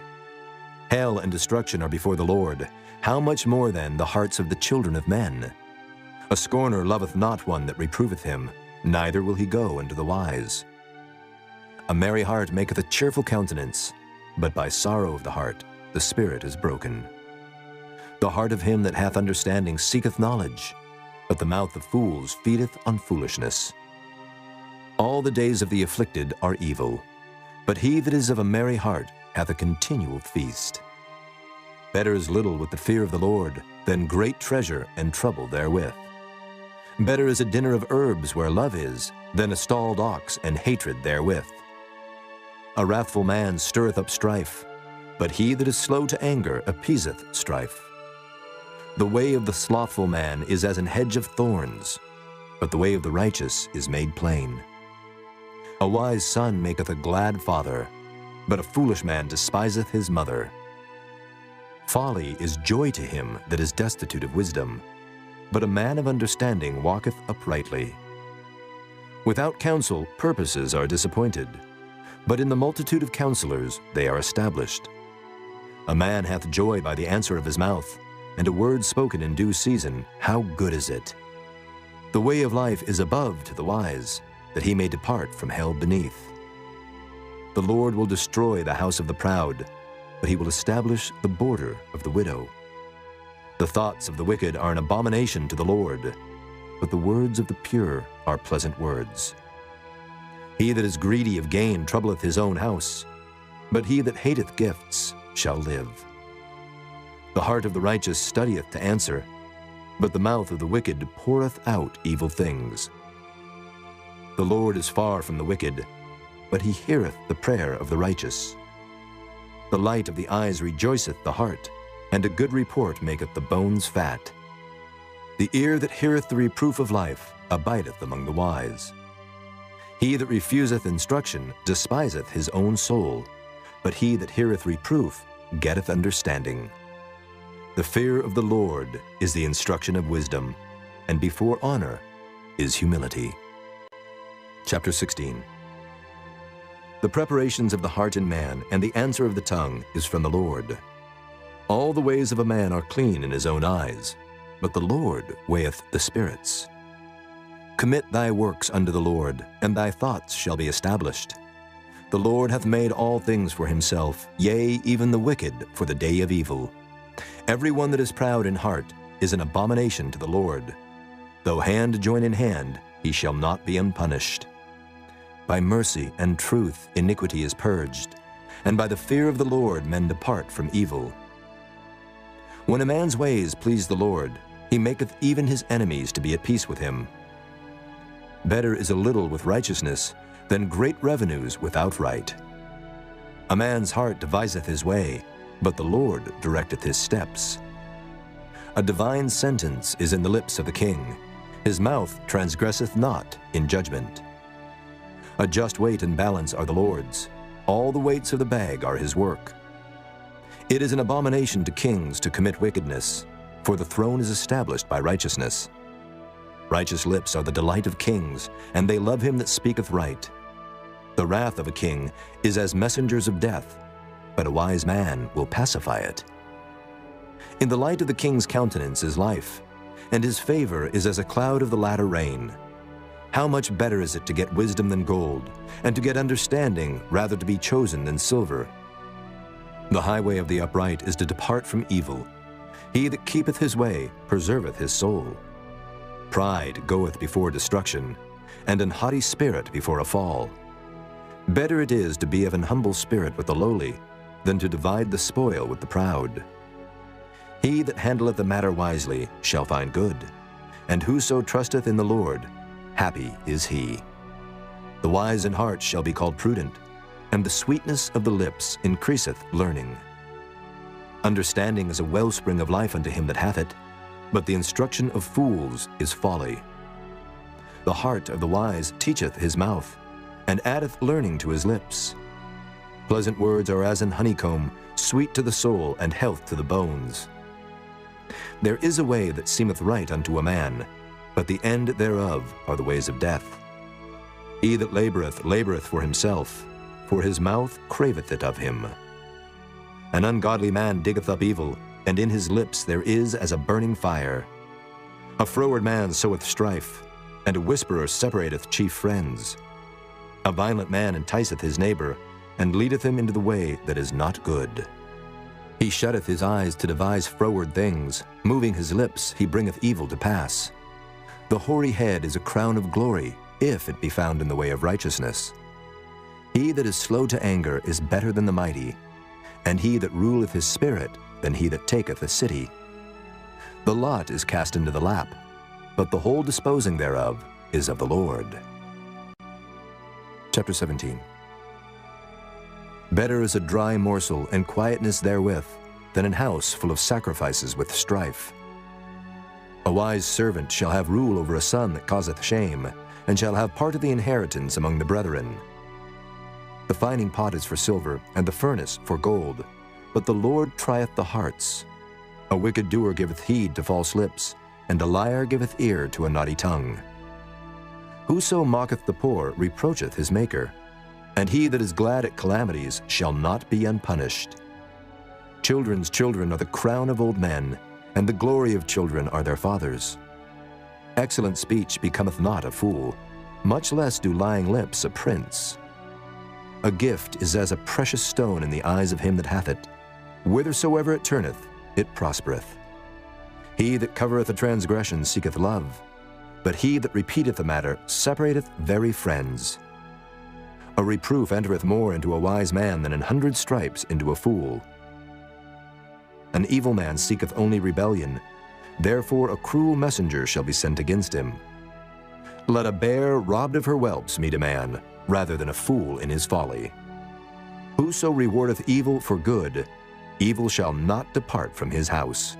Hell and destruction are before the Lord. How much more then the hearts of the children of men? A scorner loveth not one that reproveth him, neither will he go unto the wise. A merry heart maketh a cheerful countenance, but by sorrow of the heart the spirit is broken. The heart of him that hath understanding seeketh knowledge, but the mouth of fools feedeth on foolishness. All the days of the afflicted are evil, but he that is of a merry heart hath a continual feast. Better is little with the fear of the Lord than great treasure and trouble therewith. Better is a dinner of herbs where love is than a stalled ox and hatred therewith. A wrathful man stirreth up strife, but he that is slow to anger appeaseth strife. The way of the slothful man is as an hedge of thorns, but the way of the righteous is made plain. A wise son maketh a glad father, but a foolish man despiseth his mother. Folly is joy to him that is destitute of wisdom, but a man of understanding walketh uprightly. Without counsel purposes are disappointed, but in the multitude of counselors they are established. A man hath joy by the answer of his mouth, and a word spoken in due season, how good is it! The way of life is above to the wise, that he may depart from hell beneath. The Lord will destroy the house of the proud, but he will establish the border of the widow. The thoughts of the wicked are an abomination to the Lord, but the words of the pure are pleasant words. He that is greedy of gain troubleth his own house, but he that hateth gifts shall live. The heart of the righteous studieth to answer, but the mouth of the wicked poureth out evil things. The Lord is far from the wicked, but he heareth the prayer of the righteous. The light of the eyes rejoiceth the heart, and a good report maketh the bones fat. The ear that heareth the reproof of life abideth among the wise. He that refuseth instruction despiseth his own soul, but he that heareth reproof getteth understanding. The fear of the Lord is the instruction of wisdom, and before honor is humility. Chapter 16. The preparations of the heart in man and the answer of the tongue is from the Lord. All the ways of a man are clean in his own eyes, but the Lord weigheth the spirits. Commit thy works unto the Lord, and thy thoughts shall be established. The Lord hath made all things for himself, yea, even the wicked for the day of evil. Every one that is proud in heart is an abomination to the Lord. Though hand join in hand, he shall not be unpunished. By mercy and truth iniquity is purged, and by the fear of the Lord men depart from evil. When a man's ways please the Lord, he maketh even his enemies to be at peace with him. Better is a little with righteousness than great revenues without right. A man's heart deviseth his way, but the Lord directeth his steps. A divine sentence is in the lips of the king. His mouth transgresseth not in judgment. A just weight and balance are the Lord's. All the weights of the bag are his work. It is an abomination to kings to commit wickedness, for the throne is established by righteousness. Righteous lips are the delight of kings, and they love him that speaketh right. The wrath of a king is as messengers of death, but a wise man will pacify it. In the light of the king's countenance is life, and his favor is as a cloud of the latter rain. How much better is it to get wisdom than gold, and to get understanding rather to be chosen than silver? The highway of the upright is to depart from evil. He that keepeth his way preserveth his soul. Pride goeth before destruction, and an haughty spirit before a fall. Better it is to be of an humble spirit with the lowly, than to divide the spoil with the proud. He that handleth the matter wisely shall find good, and whoso trusteth in the Lord, happy is he. The wise in heart shall be called prudent, and the sweetness of the lips increaseth learning. Understanding is a wellspring of life unto him that hath it, but the instruction of fools is folly. The heart of the wise teacheth his mouth, and addeth learning to his lips. Pleasant words are as an honeycomb, sweet to the soul and health to the bones. There is a way that seemeth right unto a man, but the end thereof are the ways of death. He that laboureth, laboureth for himself, for his mouth craveth it of him. An ungodly man diggeth up evil, and in his lips there is as a burning fire. A froward man soweth strife, and a whisperer separateth chief friends. A violent man enticeth his neighbor, and leadeth him into the way that is not good. He shutteth his eyes to devise froward things, moving his lips he bringeth evil to pass. The hoary head is a crown of glory, if it be found in the way of righteousness. He that is slow to anger is better than the mighty, and he that ruleth his spirit than he that taketh a city. The lot is cast into the lap, but the whole disposing thereof is of the Lord. Chapter 17. Better is a dry morsel and quietness therewith than an house full of sacrifices with strife. A wise servant shall have rule over a son that causeth shame, and shall have part of the inheritance among the brethren. The fining pot is for silver, and the furnace for gold, but the Lord trieth the hearts. A wicked doer giveth heed to false lips, and a liar giveth ear to a naughty tongue. Whoso mocketh the poor reproacheth his Maker, and he that is glad at calamities shall not be unpunished. Children's children are the crown of old men, and the glory of children are their fathers. Excellent speech becometh not a fool, much less do lying lips a prince. A gift is as a precious stone in the eyes of him that hath it. Whithersoever it turneth, it prospereth. He that covereth a transgression seeketh love, but he that repeateth a matter separateth very friends. A reproof entereth more into a wise man than 100 stripes into a fool. An evil man seeketh only rebellion, therefore a cruel messenger shall be sent against him. Let a bear robbed of her whelps meet a man, rather than a fool in his folly. Whoso rewardeth evil for good, evil shall not depart from his house.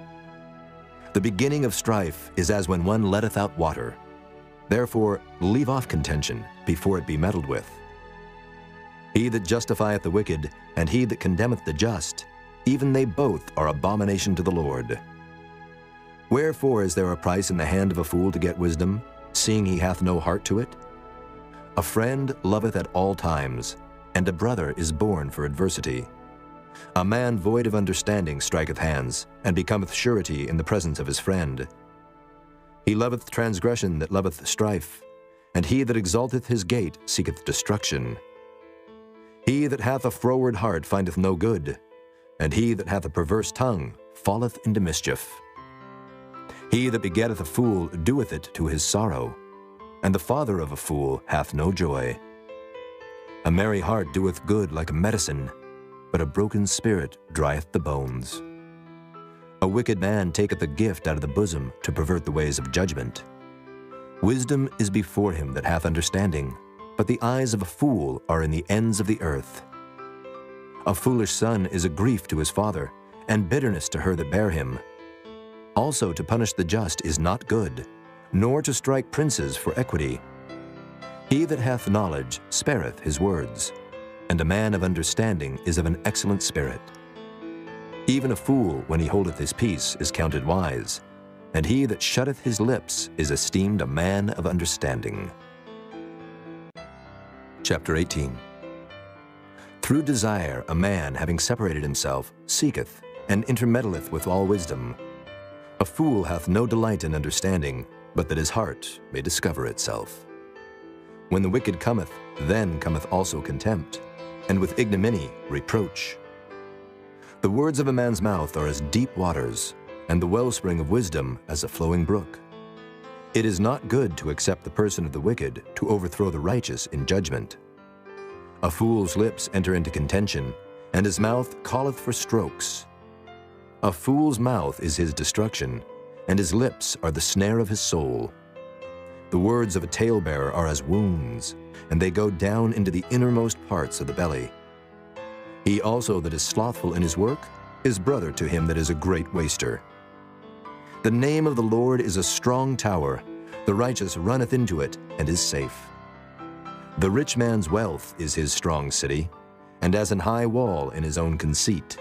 The beginning of strife is as when one letteth out water. Therefore leave off contention before it be meddled with. He that justifieth the wicked, and he that condemneth the just, even they both are abomination to the Lord. Wherefore is there a price in the hand of a fool to get wisdom, seeing he hath no heart to it? A friend loveth at all times, and a brother is born for adversity. A man void of understanding striketh hands, and becometh surety in the presence of his friend. He loveth transgression that loveth strife, and he that exalteth his gate seeketh destruction. He that hath a froward heart findeth no good, and he that hath a perverse tongue falleth into mischief. He that begetteth a fool doeth it to his sorrow, and the father of a fool hath no joy. A merry heart doeth good like a medicine, but a broken spirit drieth the bones. A wicked man taketh a gift out of the bosom to pervert the ways of judgment. Wisdom is before him that hath understanding, but the eyes of a fool are in the ends of the earth. A foolish son is a grief to his father, and bitterness to her that bare him. Also to punish the just is not good, nor to strike princes for equity. He that hath knowledge spareth his words, and a man of understanding is of an excellent spirit. Even a fool, when he holdeth his peace, is counted wise, and he that shutteth his lips is esteemed a man of understanding. Chapter 18. Through desire a man, having separated himself, seeketh, and intermeddleth with all wisdom. A fool hath no delight in understanding, but that his heart may discover itself. When the wicked cometh, then cometh also contempt, and with ignominy reproach. The words of a man's mouth are as deep waters, and the wellspring of wisdom as a flowing brook. It is not good to accept the person of the wicked, to overthrow the righteous in judgment. A fool's lips enter into contention, and his mouth calleth for strokes. A fool's mouth is his destruction, and his lips are the snare of his soul. The words of a talebearer are as wounds, and they go down into the innermost parts of the belly. He also that is slothful in his work is brother to him that is a great waster. The name of the Lord is a strong tower. The righteous runneth into it and is safe. The rich man's wealth is his strong city, and as an high wall in his own conceit.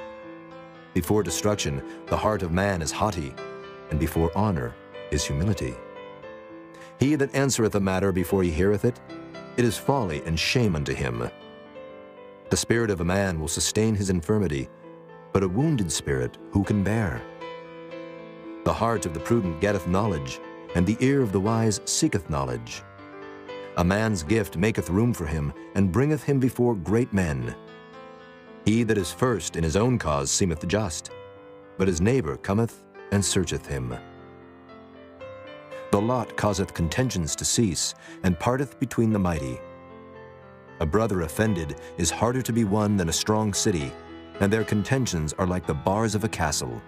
Before destruction, the heart of man is haughty, and before honor is humility. He that answereth a matter before he heareth it, it is folly and shame unto him. The spirit of a man will sustain his infirmity, but a wounded spirit who can bear? The heart of the prudent getteth knowledge, and the ear of the wise seeketh knowledge. A man's gift maketh room for him, and bringeth him before great men. He that is first in his own cause seemeth just, but his neighbor cometh and searcheth him. The lot causeth contentions to cease, and parteth between the mighty. A brother offended is harder to be won than a strong city, and their contentions are like the bars of a castle.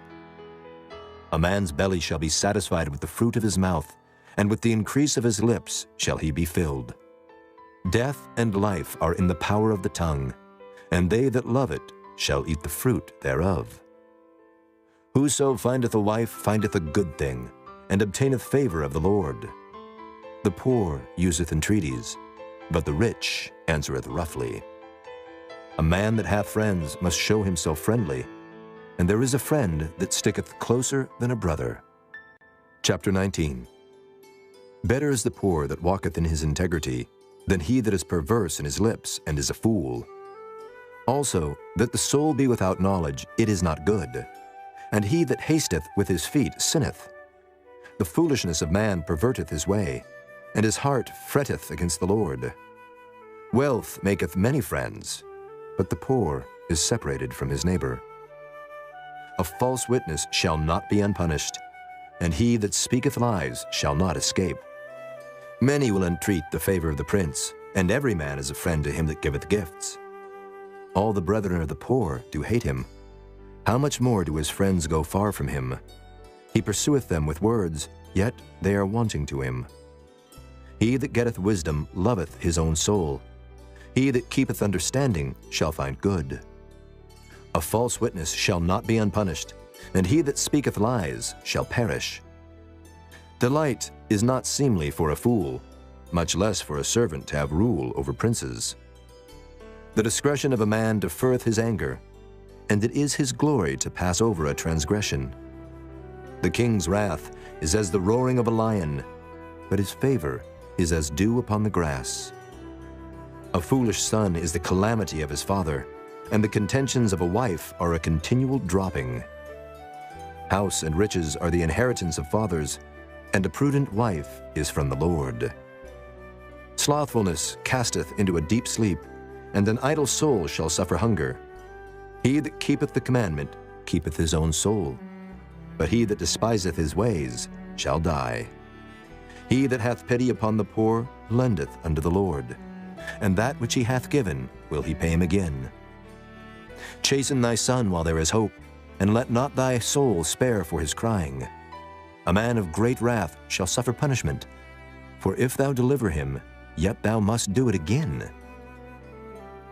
A man's belly shall be satisfied with the fruit of his mouth, and with the increase of his lips shall he be filled. Death and life are in the power of the tongue, and they that love it shall eat the fruit thereof. Whoso findeth a wife findeth a good thing, and obtaineth favor of the Lord. The poor useth entreaties, but the rich answereth roughly. A man that hath friends must show himself friendly, and there is a friend that sticketh closer than a brother. Chapter 19. Better is the poor that walketh in his integrity than he that is perverse in his lips and is a fool. Also, that the soul be without knowledge, it is not good, and he that hasteth with his feet sinneth. The foolishness of man perverteth his way, and his heart fretteth against the Lord. Wealth maketh many friends, but the poor is separated from his neighbor. A false witness shall not be unpunished, and he that speaketh lies shall not escape. Many will entreat the favor of the prince, and every man is a friend to him that giveth gifts. All the brethren of the poor do hate him. How much more do his friends go far from him? He pursueth them with words, yet they are wanting to him. He that getteth wisdom loveth his own soul. He that keepeth understanding shall find good. A false witness shall not be unpunished, and he that speaketh lies shall perish. Delight is not seemly for a fool, much less for a servant to have rule over princes. The discretion of a man deferreth his anger, and it is his glory to pass over a transgression. The king's wrath is as the roaring of a lion, but his favor is as dew upon the grass. A foolish son is the calamity of his father, and the contentions of a wife are a continual dropping. House and riches are the inheritance of fathers, and a prudent wife is from the Lord. Slothfulness casteth into a deep sleep, and an idle soul shall suffer hunger. He that keepeth the commandment keepeth his own soul, but he that despiseth his ways shall die. He that hath pity upon the poor lendeth unto the Lord, and that which he hath given will he pay him again. Chasten thy son while there is hope, and let not thy soul spare for his crying. A man of great wrath shall suffer punishment, for if thou deliver him, yet thou must do it again.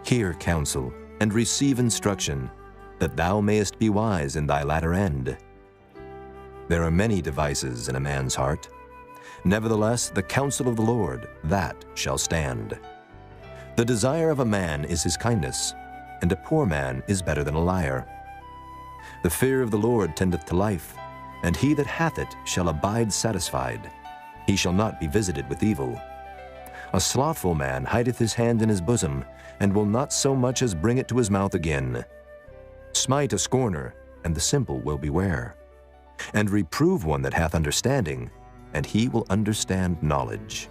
Hear counsel, and receive instruction, that thou mayest be wise in thy latter end. There are many devices in a man's heart. Nevertheless, the counsel of the Lord, that shall stand. The desire of a man is his kindness, and a poor man is better than a liar. The fear of the Lord tendeth to life, and he that hath it shall abide satisfied. He shall not be visited with evil. A slothful man hideth his hand in his bosom, and will not so much as bring it to his mouth again. Smite a scorner, and the simple will beware. And reprove one that hath understanding, and he will understand knowledge.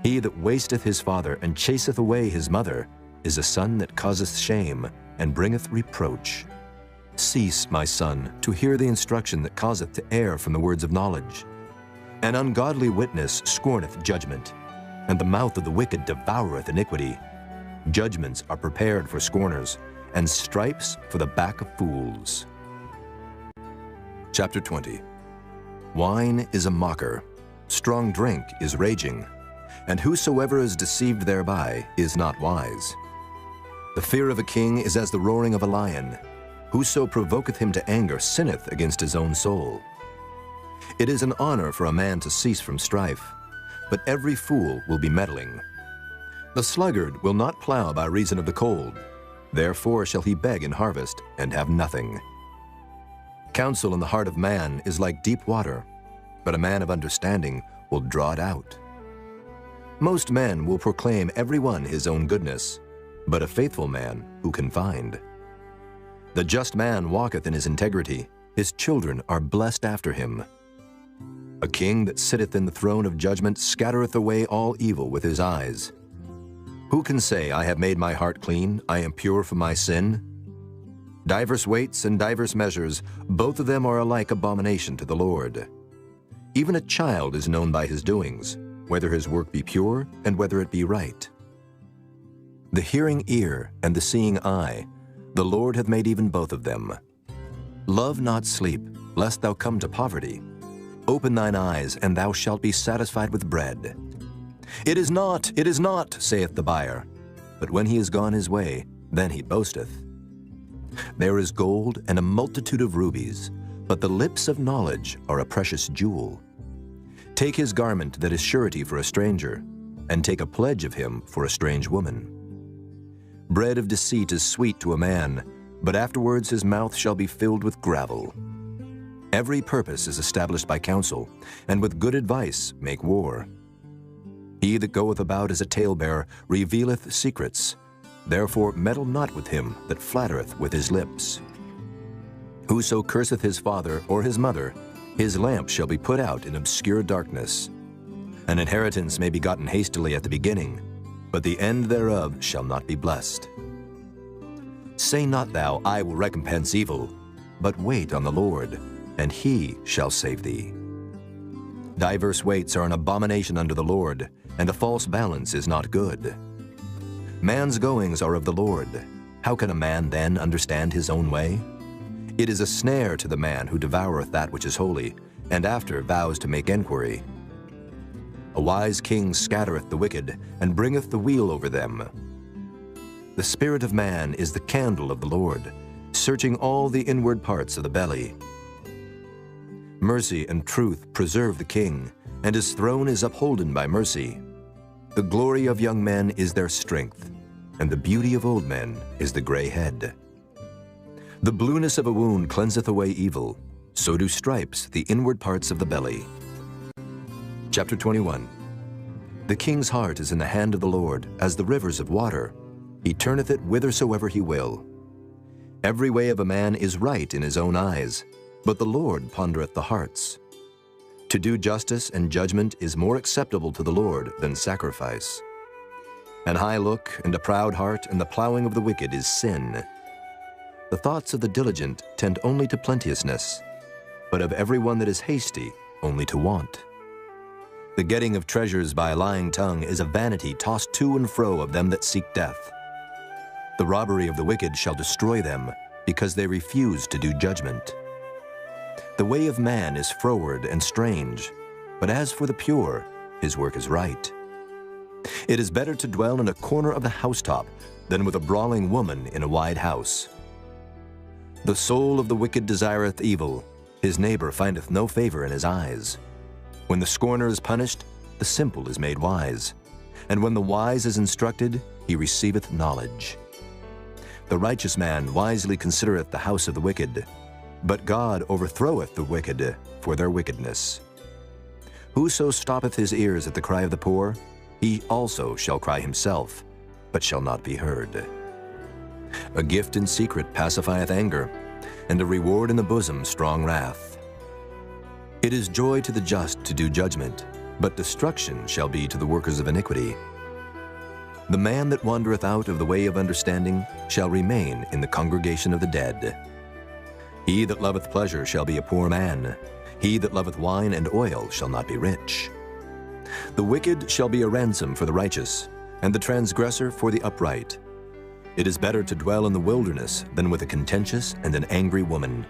He that wasteth his father and chaseth away his mother is a son that causeth shame and bringeth reproach. Cease, my son, to hear the instruction that causeth to err from the words of knowledge. An ungodly witness scorneth judgment, and the mouth of the wicked devoureth iniquity. Judgments are prepared for scorners, and stripes for the back of fools. Chapter 20. Wine is a mocker, strong drink is raging, and whosoever is deceived thereby is not wise. The fear of a king is as the roaring of a lion. Whoso provoketh him to anger sinneth against his own soul. It is an honor for a man to cease from strife, but every fool will be meddling. The sluggard will not plow by reason of the cold, therefore shall he beg in harvest and have nothing. Counsel in the heart of man is like deep water, but a man of understanding will draw it out. Most men will proclaim every one his own goodness, but a faithful man who can find? The just man walketh in his integrity. His children are blessed after him. A king that sitteth in the throne of judgment scattereth away all evil with his eyes. Who can say, I have made my heart clean, I am pure from my sin? Divers weights and divers measures, both of them are alike abomination to the Lord. Even a child is known by his doings, whether his work be pure and whether it be right. The hearing ear and the seeing eye, the Lord hath made even both of them. Love not sleep, lest thou come to poverty. Open thine eyes, and thou shalt be satisfied with bread. It is not, saith the buyer. But when he is gone his way, then he boasteth. There is gold and a multitude of rubies, but the lips of knowledge are a precious jewel. Take his garment that is surety for a stranger, and take a pledge of him for a strange woman. Bread of deceit is sweet to a man, but afterwards his mouth shall be filled with gravel. Every purpose is established by counsel, and with good advice make war. He that goeth about as a talebearer revealeth secrets. Therefore meddle not with him that flattereth with his lips. Whoso curseth his father or his mother, his lamp shall be put out in obscure darkness. An inheritance may be gotten hastily at the beginning, but the end thereof shall not be blessed. Say not thou, I will recompense evil, but wait on the Lord, and he shall save thee. Diverse weights are an abomination unto the Lord, and a false balance is not good. Man's goings are of the Lord. How can a man then understand his own way? It is a snare to the man who devoureth that which is holy, and after vows to make enquiry. A wise king scattereth the wicked, and bringeth the wheel over them. The spirit of man is the candle of the Lord, searching all the inward parts of the belly. Mercy and truth preserve the king, and his throne is upholden by mercy. The glory of young men is their strength, and the beauty of old men is the gray head. The blueness of a wound cleanseth away evil, so do stripes the inward parts of the belly. Chapter 21. The king's heart is in the hand of the Lord, as the rivers of water. He turneth it whithersoever he will. Every way of a man is right in his own eyes, but the Lord pondereth the hearts. To do justice and judgment is more acceptable to the Lord than sacrifice. An high look and a proud heart and the plowing of the wicked is sin. The thoughts of the diligent tend only to plenteousness, but of every one that is hasty only to want. The getting of treasures by a lying tongue is a vanity tossed to and fro of them that seek death. The robbery of the wicked shall destroy them, because they refuse to do judgment. The way of man is froward and strange, but as for the pure, his work is right. It is better to dwell in a corner of the housetop than with a brawling woman in a wide house. The soul of the wicked desireth evil, his neighbor findeth no favor in his eyes. When the scorner is punished, the simple is made wise, and when the wise is instructed, he receiveth knowledge. The righteous man wisely considereth the house of the wicked, but God overthroweth the wicked for their wickedness. Whoso stoppeth his ears at the cry of the poor, he also shall cry himself, but shall not be heard. A gift in secret pacifieth anger, and a reward in the bosom strong wrath. It is joy to the just to do judgment, but destruction shall be to the workers of iniquity. The man that wandereth out of the way of understanding shall remain in the congregation of the dead. He that loveth pleasure shall be a poor man. He that loveth wine and oil shall not be rich. The wicked shall be a ransom for the righteous, and the transgressor for the upright. It is better to dwell in the wilderness than with a contentious and an angry woman.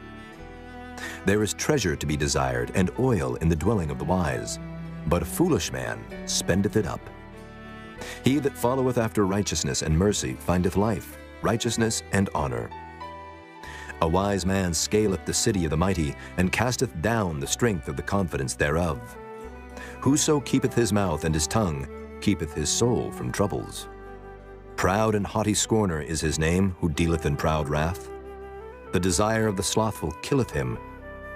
There is treasure to be desired, and oil in the dwelling of the wise, but a foolish man spendeth it up. He that followeth after righteousness and mercy findeth life, righteousness, and honor. A wise man scaleth the city of the mighty, and casteth down the strength of the confidence thereof. Whoso keepeth his mouth and his tongue keepeth his soul from troubles. Proud and haughty scorner is his name, who dealeth in proud wrath. The desire of the slothful killeth him,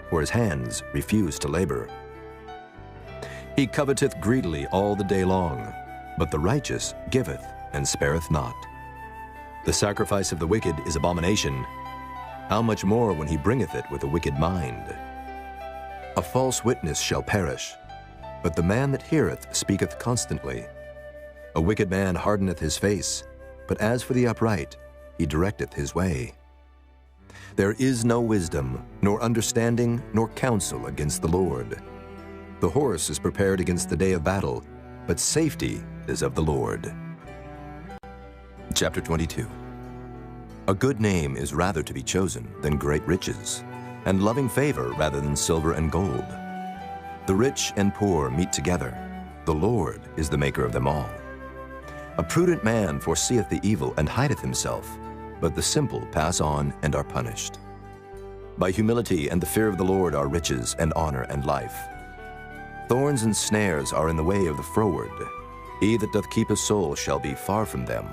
for his hands refuse to labor. He coveteth greedily all the day long, but the righteous giveth and spareth not. The sacrifice of the wicked is abomination, How much more when he bringeth it with a wicked mind? A false witness shall perish, but the man that heareth speaketh constantly. A wicked man hardeneth his face, but as for the upright, he directeth his way. There is no wisdom, nor understanding, nor counsel against the Lord. The horse is prepared against the day of battle, but safety is of the Lord. Chapter 22. A good name is rather to be chosen than great riches, and loving favor rather than silver and gold. The rich and poor meet together. The Lord is the maker of them all. A prudent man foreseeth the evil and hideth himself, but the simple pass on and are punished. By humility and the fear of the Lord are riches and honor and life. Thorns and snares are in the way of the froward. He that doth keep his soul shall be far from them.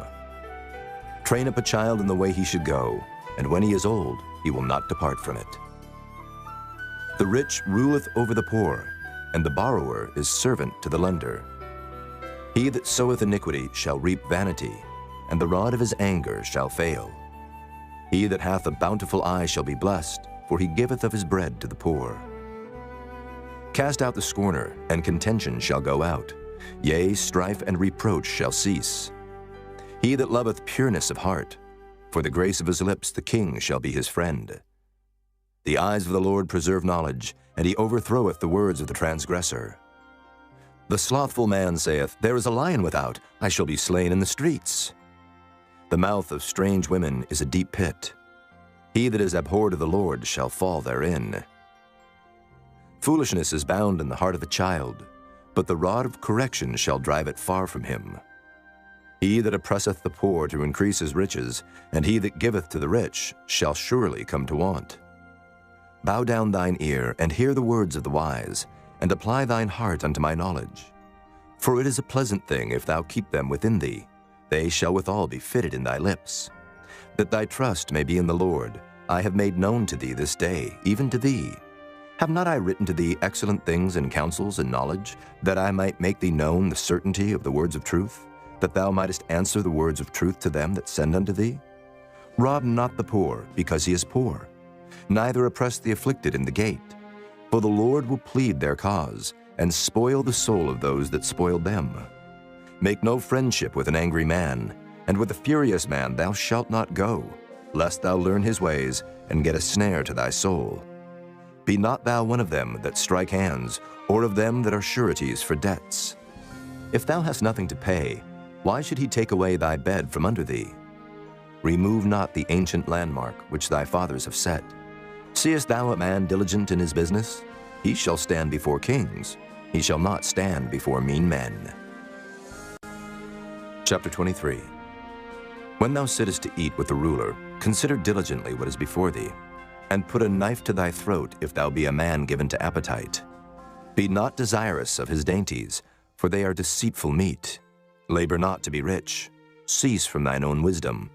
Train up a child in the way he should go, and when he is old, he will not depart from it. The rich ruleth over the poor, and the borrower is servant to the lender. He that soweth iniquity shall reap vanity, and the rod of his anger shall fail. He that hath a bountiful eye shall be blessed, for he giveth of his bread to the poor. Cast out the scorner, and contention shall go out. Yea, strife and reproach shall cease. He that loveth pureness of heart, for the grace of his lips the king shall be his friend. The eyes of the Lord preserve knowledge, and he overthroweth the words of the transgressor. The slothful man saith, There is a lion without, I shall be slain in the streets. The mouth of strange women is a deep pit. He that is abhorred of the Lord shall fall therein. Foolishness is bound in the heart of a child, but the rod of correction shall drive it far from him. He that oppresseth the poor to increase his riches, and he that giveth to the rich, shall surely come to want. Bow down thine ear, and hear the words of the wise, and apply thine heart unto my knowledge. For it is a pleasant thing if thou keep them within thee. They shall withal be fitted in thy lips. That thy trust may be in the Lord, I have made known to thee this day, even to thee. Have not I written to thee excellent things and counsels and knowledge, that I might make thee known the certainty of the words of truth, that thou mightest answer the words of truth to them that send unto thee? Rob not the poor, because he is poor, neither oppress the afflicted in the gate. For the Lord will plead their cause, and spoil the soul of those that spoiled them. Make no friendship with an angry man, and with a furious man thou shalt not go, lest thou learn his ways, and get a snare to thy soul. Be not thou one of them that strike hands, or of them that are sureties for debts. If thou hast nothing to pay, why should he take away thy bed from under thee? Remove not the ancient landmark which thy fathers have set. Seest thou a man diligent in his business? He shall stand before kings. He shall not stand before mean men. Chapter 23. When thou sittest to eat with the ruler, consider diligently what is before thee, and put a knife to thy throat if thou be a man given to appetite. Be not desirous of his dainties, for they are deceitful meat. Labor not to be rich. Cease from thine own wisdom.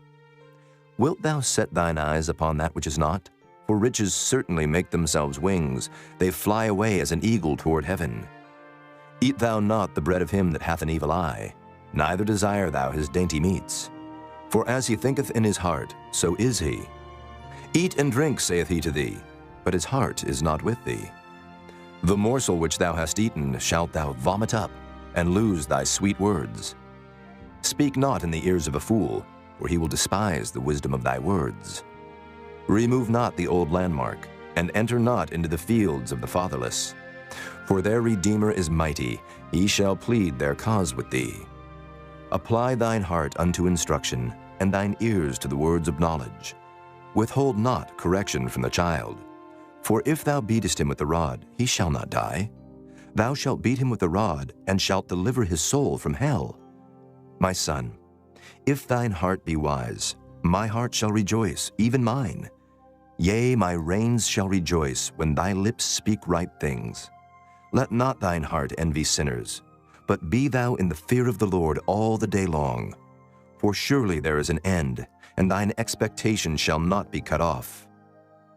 Wilt thou set thine eyes upon that which is not? For riches certainly make themselves wings. They fly away as an eagle toward heaven. Eat thou not the bread of him that hath an evil eye, neither desire thou his dainty meats. For as he thinketh in his heart, so is he. Eat and drink, saith he to thee, but his heart is not with thee. The morsel which thou hast eaten shalt thou vomit up, and lose thy sweet words. Speak not in the ears of a fool, for he will despise the wisdom of thy words. Remove not the old landmark, and enter not into the fields of the fatherless. For their Redeemer is mighty, he shall plead their cause with thee. Apply thine heart unto instruction, and thine ears to the words of knowledge. Withhold not correction from the child. For if thou beatest him with the rod, he shall not die. Thou shalt beat him with the rod, and shalt deliver his soul from hell. My son, if thine heart be wise, my heart shall rejoice, even mine. Yea, my reins shall rejoice when thy lips speak right things. Let not thine heart envy sinners, but be thou in the fear of the Lord all the day long. For surely there is an end, and thine expectation shall not be cut off.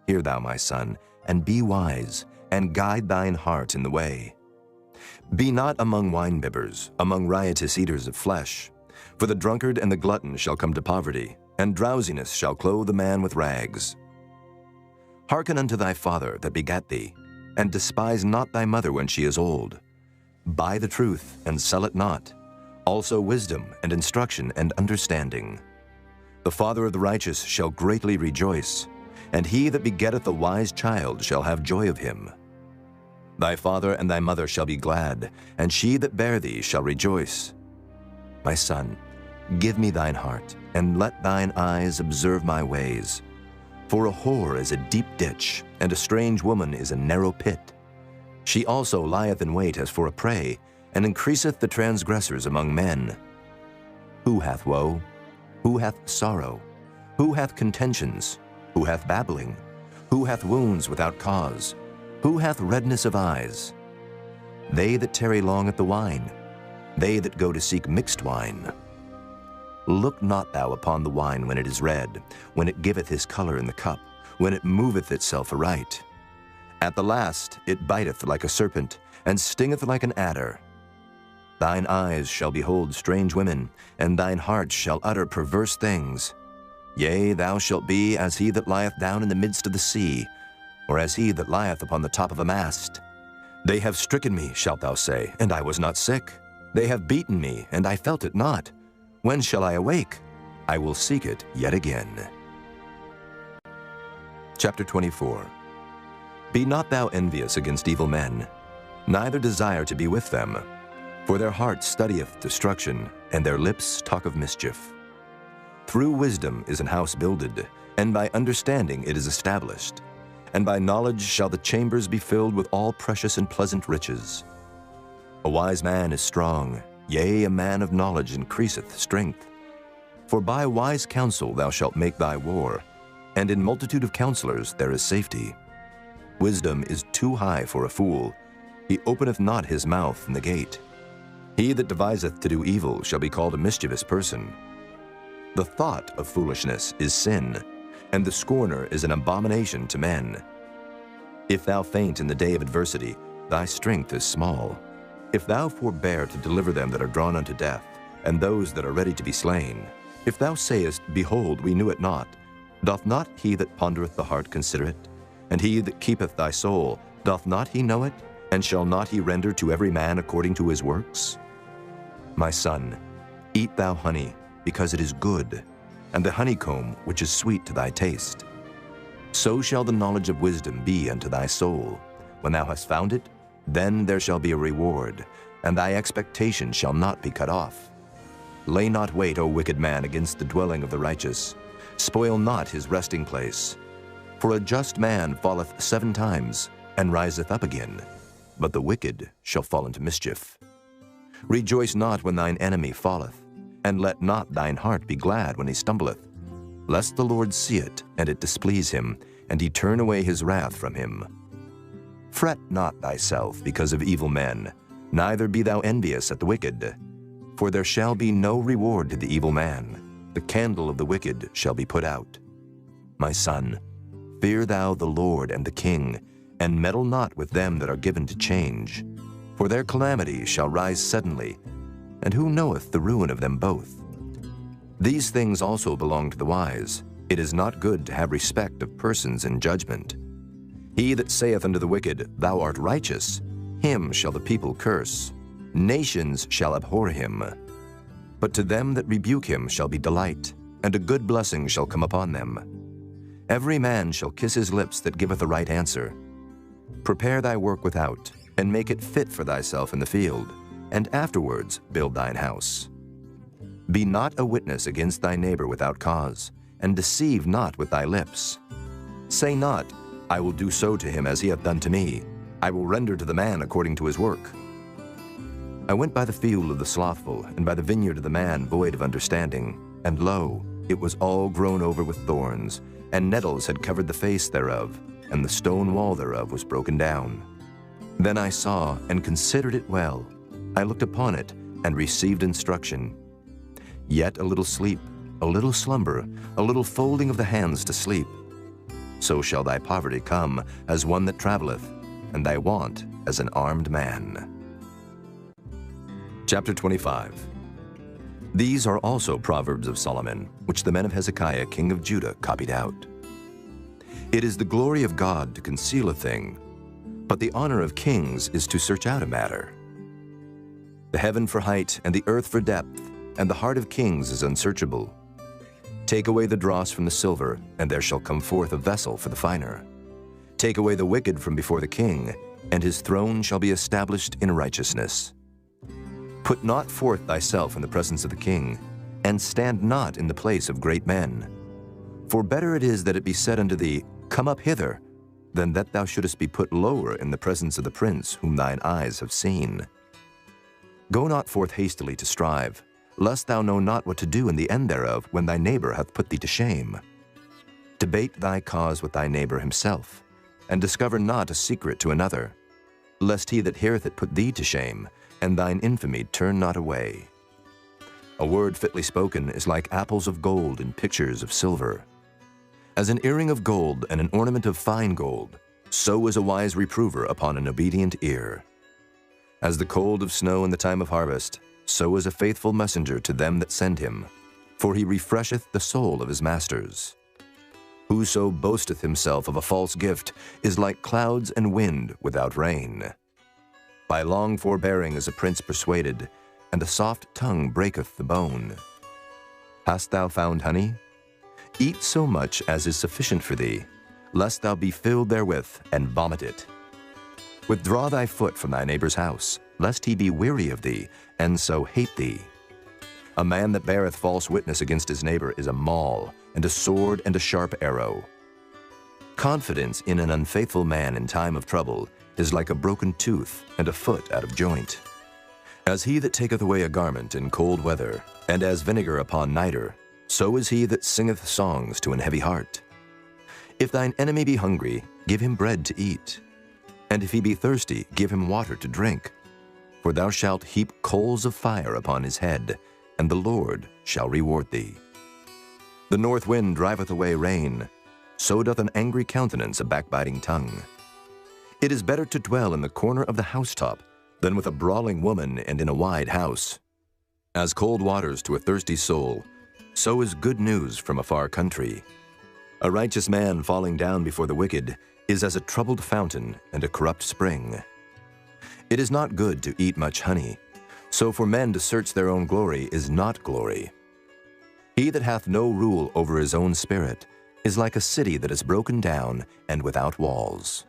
Hear thou, my son, and be wise, and guide thine heart in the way. Be not among winebibbers, among riotous eaters of flesh. For the drunkard and the glutton shall come to poverty, and drowsiness shall clothe the man with rags. Hearken unto thy father that begat thee, and despise not thy mother when she is old. Buy the truth, and sell it not, also wisdom, and instruction, and understanding. The father of the righteous shall greatly rejoice, and he that begetteth a wise child shall have joy of him. Thy father and thy mother shall be glad, and she that bare thee shall rejoice. My son, give me thine heart, and let thine eyes observe my ways. For a whore is a deep ditch, and a strange woman is a narrow pit. She also lieth in wait as for a prey, and increaseth the transgressors among men. Who hath woe? Who hath sorrow? Who hath contentions? Who hath babbling? Who hath wounds without cause? Who hath redness of eyes? They that tarry long at the wine, they that go to seek mixed wine. Look not thou upon the wine when it is red, when it giveth his color in the cup, when it moveth itself aright. At the last it biteth like a serpent, and stingeth like an adder. Thine eyes shall behold strange women, and thine heart shall utter perverse things. Yea, thou shalt be as he that lieth down in the midst of the sea, or as he that lieth upon the top of a mast. They have stricken me, shalt thou say, and I was not sick. They have beaten me, and I felt it not. When shall I awake? I will seek it yet again. Chapter 24. Be not thou envious against evil men, neither desire to be with them. For their heart studieth destruction, and their lips talk of mischief. Through wisdom is an house builded, and by understanding it is established. And by knowledge shall the chambers be filled with all precious and pleasant riches. A wise man is strong, yea, a man of knowledge increaseth strength. For by wise counsel thou shalt make thy war, and in multitude of counselors there is safety. Wisdom is too high for a fool. He openeth not his mouth in the gate. He that deviseth to do evil shall be called a mischievous person. The thought of foolishness is sin, and the scorner is an abomination to men. If thou faint in the day of adversity, thy strength is small. If thou forbear to deliver them that are drawn unto death, and those that are ready to be slain, if thou sayest, Behold, we knew it not, doth not he that pondereth the heart consider it? And he that keepeth thy soul, doth not he know it? And shall not he render to every man according to his works? My son, eat thou honey, because it is good, and the honeycomb which is sweet to thy taste. So shall the knowledge of wisdom be unto thy soul. When thou hast found it, then there shall be a reward, and thy expectation shall not be cut off. Lay not wait, O wicked man, against the dwelling of the righteous. Spoil not his resting place. For a just man falleth 7 times, and riseth up again, but the wicked shall fall into mischief. Rejoice not when thine enemy falleth, and let not thine heart be glad when he stumbleth, lest the Lord see it, and it displease him, and he turn away his wrath from him. Fret not thyself because of evil men, neither be thou envious at the wicked. For there shall be no reward to the evil man. The candle of the wicked shall be put out. My son, fear thou the Lord and the king, and meddle not with them that are given to change. For their calamity shall rise suddenly, and who knoweth the ruin of them both? These things also belong to the wise. It is not good to have respect of persons in judgment. He that saith unto the wicked, Thou art righteous, him shall the people curse. Nations shall abhor him. But to them that rebuke him shall be delight, and a good blessing shall come upon them. Every man shall kiss his lips that giveth a right answer. Prepare thy work without, and make it fit for thyself in the field, and afterwards build thine house. Be not a witness against thy neighbor without cause, and deceive not with thy lips. Say not, I will do so to him as he hath done to me. I will render to the man according to his work. I went by the field of the slothful, and by the vineyard of the man void of understanding, and lo, it was all grown over with thorns, and nettles had covered the face thereof, and the stone wall thereof was broken down. Then I saw and considered it well. I looked upon it, and received instruction. Yet a little sleep, a little slumber, a little folding of the hands to sleep. So shall thy poverty come as one that travelleth, and thy want as an armed man. Chapter 25. These are also Proverbs of Solomon, which the men of Hezekiah king of Judah copied out. It is the glory of God to conceal a thing, but the honor of kings is to search out a matter. The heaven for height and the earth for depth, and the heart of kings is unsearchable. Take away the dross from the silver, and there shall come forth a vessel for the finer. Take away the wicked from before the king, and his throne shall be established in righteousness. Put not forth thyself in the presence of the king, and stand not in the place of great men. For better it is that it be said unto thee, Come up hither, than that thou shouldest be put lower in the presence of the prince whom thine eyes have seen. Go not forth hastily to strive, lest thou know not what to do in the end thereof when thy neighbor hath put thee to shame. Debate thy cause with thy neighbor himself, and discover not a secret to another, lest he that heareth it put thee to shame, and thine infamy turn not away. A word fitly spoken is like apples of gold in pictures of silver. As an earring of gold and an ornament of fine gold, so is a wise reprover upon an obedient ear. As the cold of snow in the time of harvest, so is a faithful messenger to them that send him, for he refresheth the soul of his masters. Whoso boasteth himself of a false gift is like clouds and wind without rain. By long forbearing is a prince persuaded, and a soft tongue breaketh the bone. Hast thou found honey? Eat so much as is sufficient for thee, lest thou be filled therewith and vomit it. Withdraw thy foot from thy neighbor's house, lest he be weary of thee, and so hate thee. A man that beareth false witness against his neighbor is a maul, and a sword and a sharp arrow. Confidence in an unfaithful man in time of trouble is like a broken tooth and a foot out of joint. As he that taketh away a garment in cold weather, and as vinegar upon nitre, so is he that singeth songs to an heavy heart. If thine enemy be hungry, give him bread to eat, and if he be thirsty, give him water to drink. For thou shalt heap coals of fire upon his head, and the Lord shall reward thee. The north wind driveth away rain, so doth an angry countenance a backbiting tongue. It is better to dwell in the corner of the housetop than with a brawling woman and in a wide house. As cold waters to a thirsty soul, so is good news from a far country. A righteous man falling down before the wicked is as a troubled fountain and a corrupt spring. It is not good to eat much honey, so for men to search their own glory is not glory. He that hath no rule over his own spirit is like a city that is broken down and without walls.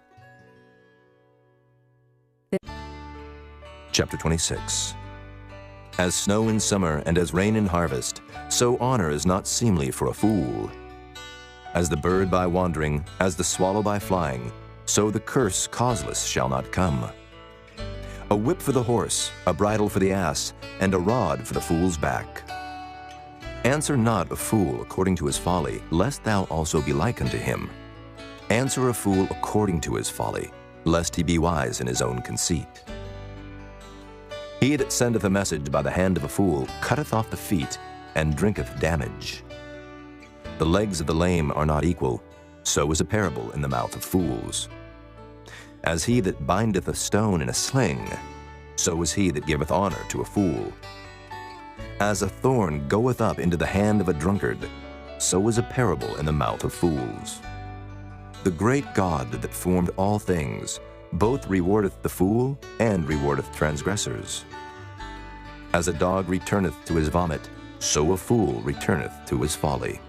Chapter 26. As snow in summer and as rain in harvest, so honor is not seemly for a fool. As the bird by wandering, as the swallow by flying, so the curse causeless shall not come. A whip for the horse, a bridle for the ass, and a rod for the fool's back. Answer not a fool according to his folly, lest thou also be like unto him. Answer a fool according to his folly, lest he be wise in his own conceit. He that sendeth a message by the hand of a fool cutteth off the feet, and drinketh damage. The legs of the lame are not equal, so is a parable in the mouth of fools. As he that bindeth a stone in a sling, so is he that giveth honor to a fool. As a thorn goeth up into the hand of a drunkard, so is a parable in the mouth of fools. The great God that formed all things both rewardeth the fool and rewardeth transgressors. As a dog returneth to his vomit, so a fool returneth to his folly.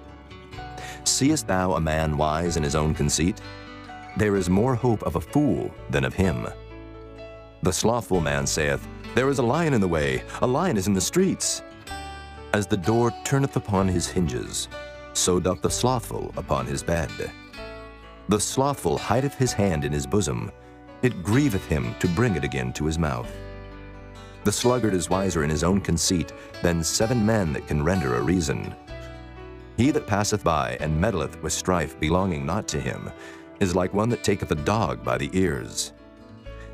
Seest thou a man wise in his own conceit? There is more hope of a fool than of him. The slothful man saith, There is a lion in the way, a lion is in the streets. As the door turneth upon his hinges, so doth the slothful upon his bed. The slothful hideth his hand in his bosom, it grieveth him to bring it again to his mouth. The sluggard is wiser in his own conceit than 7 men that can render a reason. He that passeth by and meddleth with strife belonging not to him is like one that taketh a dog by the ears.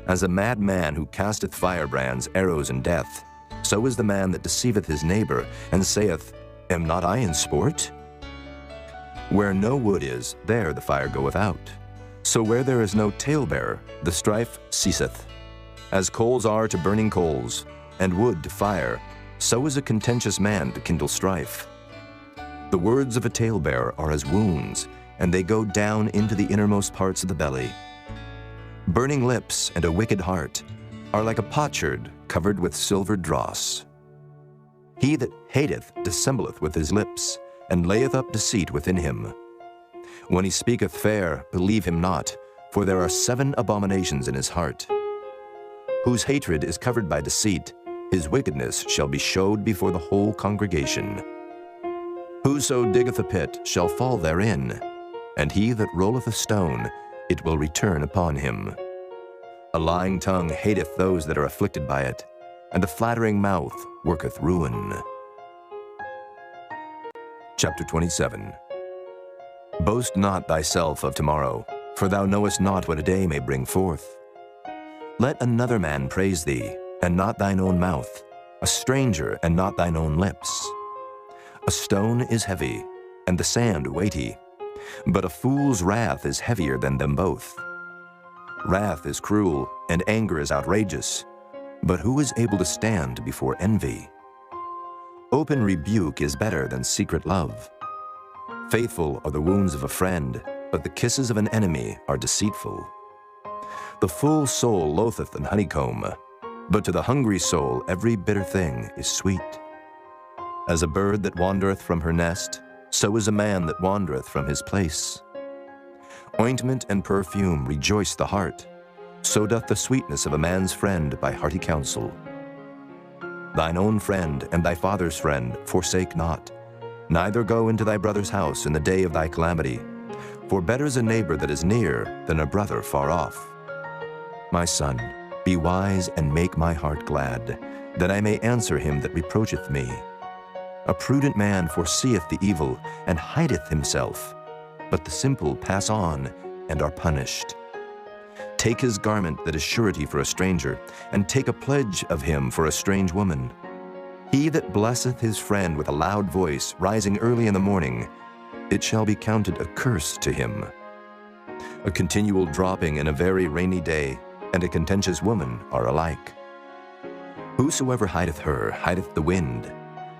As a mad man who casteth firebrands, arrows, and death, so is the man that deceiveth his neighbor, and saith, Am not I in sport? Where no wood is, there the fire goeth out. So where there is no talebearer, the strife ceaseth. As coals are to burning coals, and wood to fire, so is a contentious man to kindle strife. The words of a talebearer are as wounds, and they go down into the innermost parts of the belly. Burning lips and a wicked heart are like a potsherd covered with silver dross. He that hateth dissembleth with his lips, and layeth up deceit within him. When he speaketh fair, believe him not, for there are 7 abominations in his heart. Whose hatred is covered by deceit, his wickedness shall be showed before the whole congregation. Whoso diggeth a pit shall fall therein, and he that rolleth a stone, it will return upon him. A lying tongue hateth those that are afflicted by it, and a flattering mouth worketh ruin. Chapter 27. Boast not thyself of tomorrow, for thou knowest not what a day may bring forth. Let another man praise thee, and not thine own mouth, a stranger, and not thine own lips. A stone is heavy, and the sand weighty, but a fool's wrath is heavier than them both. Wrath is cruel, and anger is outrageous, but who is able to stand before envy? Open rebuke is better than secret love. Faithful are the wounds of a friend, but the kisses of an enemy are deceitful. The full soul loatheth an honeycomb, but to the hungry soul every bitter thing is sweet. As a bird that wandereth from her nest, so is a man that wandereth from his place. Ointment and perfume rejoice the heart, so doth the sweetness of a man's friend by hearty counsel. Thine own friend and thy father's friend forsake not, neither go into thy brother's house in the day of thy calamity, for better is a neighbor that is near than a brother far off. My son, be wise and make my heart glad, that I may answer him that reproacheth me. A prudent man foreseeth the evil, and hideth himself, but the simple pass on and are punished. Take his garment that is surety for a stranger, and take a pledge of him for a strange woman. He that blesseth his friend with a loud voice, rising early in the morning, it shall be counted a curse to him. A continual dropping in a very rainy day, and a contentious woman are alike. Whosoever hideth her hideth the wind,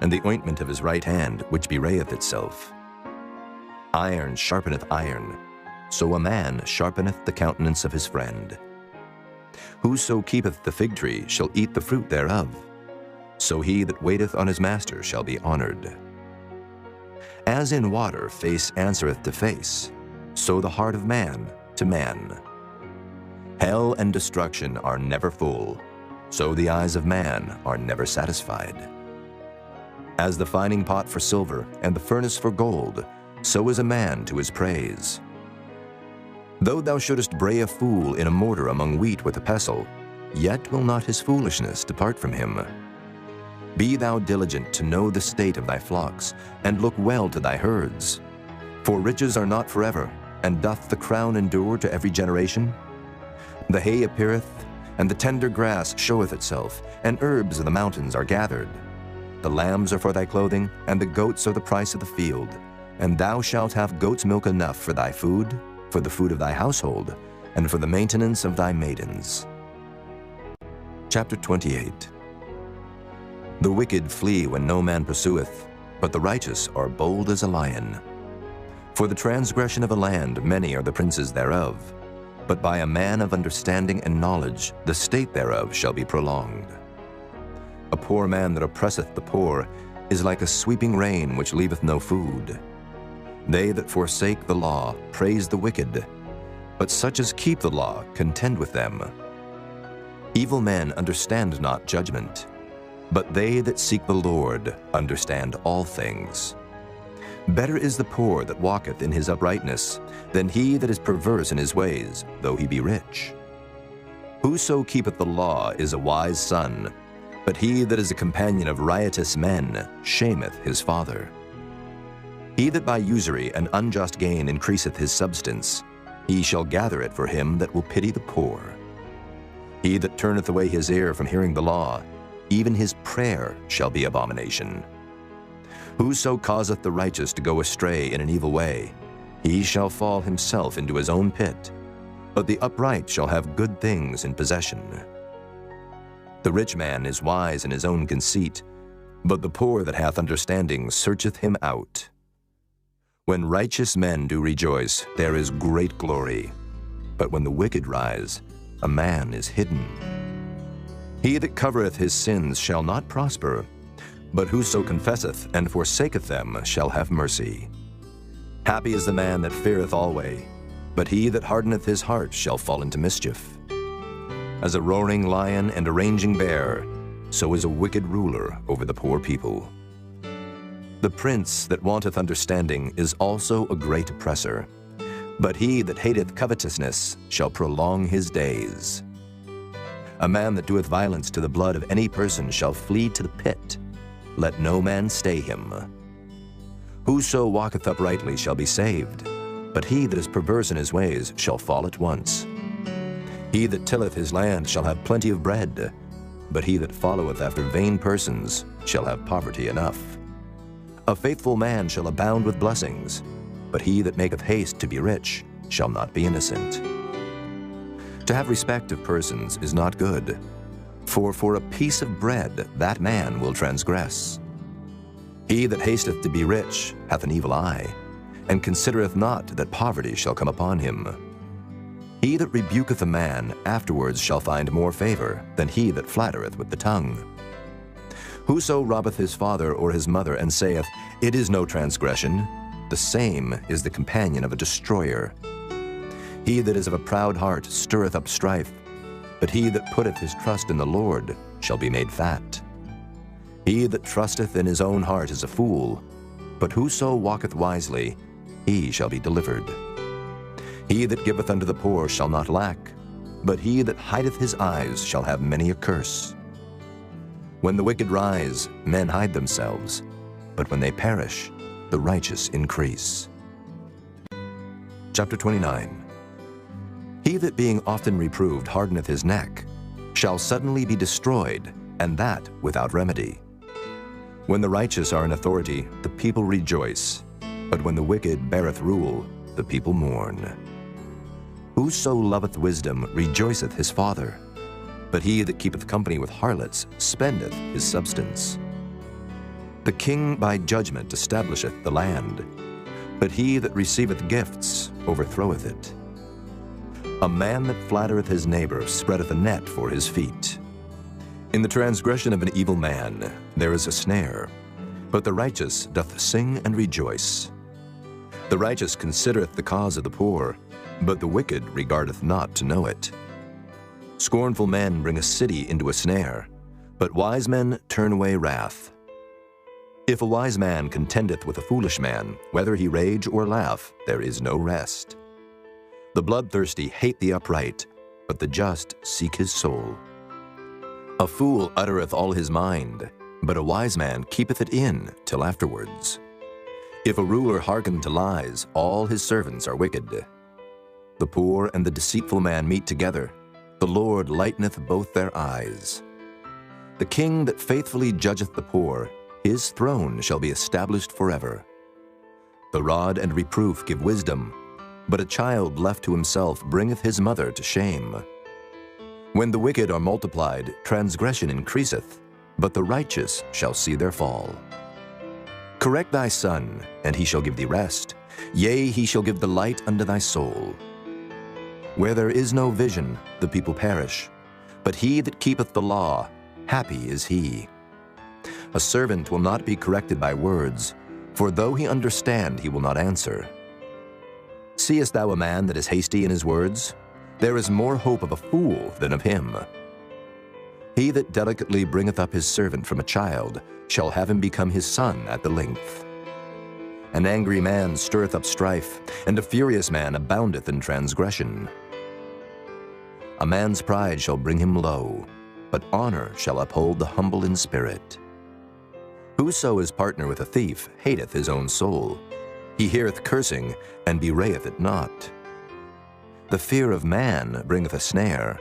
and the ointment of his right hand, which bewrayeth itself. Iron sharpeneth iron, so a man sharpeneth the countenance of his friend. Whoso keepeth the fig tree shall eat the fruit thereof, so he that waiteth on his master shall be honored. As in water face answereth to face, so the heart of man to man. Hell and destruction are never full, so the eyes of man are never satisfied. As the fining pot for silver and the furnace for gold, so is a man to his praise. Though thou shouldest bray a fool in a mortar among wheat with a pestle, yet will not his foolishness depart from him. Be thou diligent to know the state of thy flocks, and look well to thy herds. For riches are not forever, and doth the crown endure to every generation? The hay appeareth, and the tender grass showeth itself, and herbs of the mountains are gathered. The lambs are for thy clothing, and the goats are the price of the field. And thou shalt have goat's milk enough for thy food, for the food of thy household, and for the maintenance of thy maidens. Chapter 28. The wicked flee when no man pursueth, but the righteous are bold as a lion. For the transgression of a land many are the princes thereof, but by a man of understanding and knowledge the state thereof shall be prolonged. A poor man that oppresseth the poor is like a sweeping rain which leaveth no food. They that forsake the law praise the wicked, but such as keep the law contend with them. Evil men understand not judgment, but they that seek the Lord understand all things. Better is the poor that walketh in his uprightness than he that is perverse in his ways, though he be rich. Whoso keepeth the law is a wise son, but he that is a companion of riotous men shameth his father. He that by usury and unjust gain increaseth his substance, he shall gather it for him that will pity the poor. He that turneth away his ear from hearing the law, even his prayer shall be abomination. Whoso causeth the righteous to go astray in an evil way, he shall fall himself into his own pit, but the upright shall have good things in possession. The rich man is wise in his own conceit, but the poor that hath understanding searcheth him out. When righteous men do rejoice, there is great glory. But when the wicked rise, a man is hidden. He that covereth his sins shall not prosper, but whoso confesseth and forsaketh them shall have mercy. Happy is the man that feareth alway, but he that hardeneth his heart shall fall into mischief. As a roaring lion and a raging bear, so is a wicked ruler over the poor people. The prince that wanteth understanding is also a great oppressor, but he that hateth covetousness shall prolong his days. A man that doeth violence to the blood of any person shall flee to the pit. Let no man stay him. Whoso walketh uprightly shall be saved, but he that is perverse in his ways shall fall at once. He that tilleth his land shall have plenty of bread, but he that followeth after vain persons shall have poverty enough. A faithful man shall abound with blessings, but he that maketh haste to be rich shall not be innocent. To have respect of persons is not good, for a piece of bread that man will transgress. He that hasteth to be rich hath an evil eye, and considereth not that poverty shall come upon him. He that rebuketh a man afterwards shall find more favor than he that flattereth with the tongue. Whoso robbeth his father or his mother, and saith, It is no transgression, the same is the companion of a destroyer. He that is of a proud heart stirreth up strife, but he that putteth his trust in the Lord shall be made fat. He that trusteth in his own heart is a fool, but whoso walketh wisely, he shall be delivered. He that giveth unto the poor shall not lack, but he that hideth his eyes shall have many a curse. When the wicked rise, men hide themselves, but when they perish, the righteous increase. Chapter 29. He that being often reproved hardeneth his neck shall suddenly be destroyed, and that without remedy. When the righteous are in authority, the people rejoice, but when the wicked beareth rule, the people mourn. Whoso loveth wisdom rejoiceth his father, but he that keepeth company with harlots spendeth his substance. The king by judgment establisheth the land, but he that receiveth gifts overthroweth it. A man that flattereth his neighbor spreadeth a net for his feet. In the transgression of an evil man there is a snare, but the righteous doth sing and rejoice. The righteous considereth the cause of the poor, but the wicked regardeth not to know it. Scornful men bring a city into a snare, but wise men turn away wrath. If a wise man contendeth with a foolish man, whether he rage or laugh, there is no rest. The bloodthirsty hate the upright, but the just seek his soul. A fool uttereth all his mind, but a wise man keepeth it in till afterwards. If a ruler hearken to lies, all his servants are wicked. The poor and the deceitful man meet together. The Lord lighteneth both their eyes. The king that faithfully judgeth the poor, his throne shall be established forever. The rod and reproof give wisdom, but a child left to himself bringeth his mother to shame. When the wicked are multiplied, transgression increaseth, but the righteous shall see their fall. Correct thy son, and he shall give thee rest. Yea, he shall give the light unto thy soul. Where there is no vision, the people perish, but he that keepeth the law, happy is he. A servant will not be corrected by words, for though he understand, he will not answer. Seest thou a man that is hasty in his words? There is more hope of a fool than of him. He that delicately bringeth up his servant from a child shall have him become his son at the length. An angry man stirreth up strife, and a furious man aboundeth in transgression. A man's pride shall bring him low, but honor shall uphold the humble in spirit. Whoso is partner with a thief hateth his own soul. He heareth cursing, and bewrayeth it not. The fear of man bringeth a snare,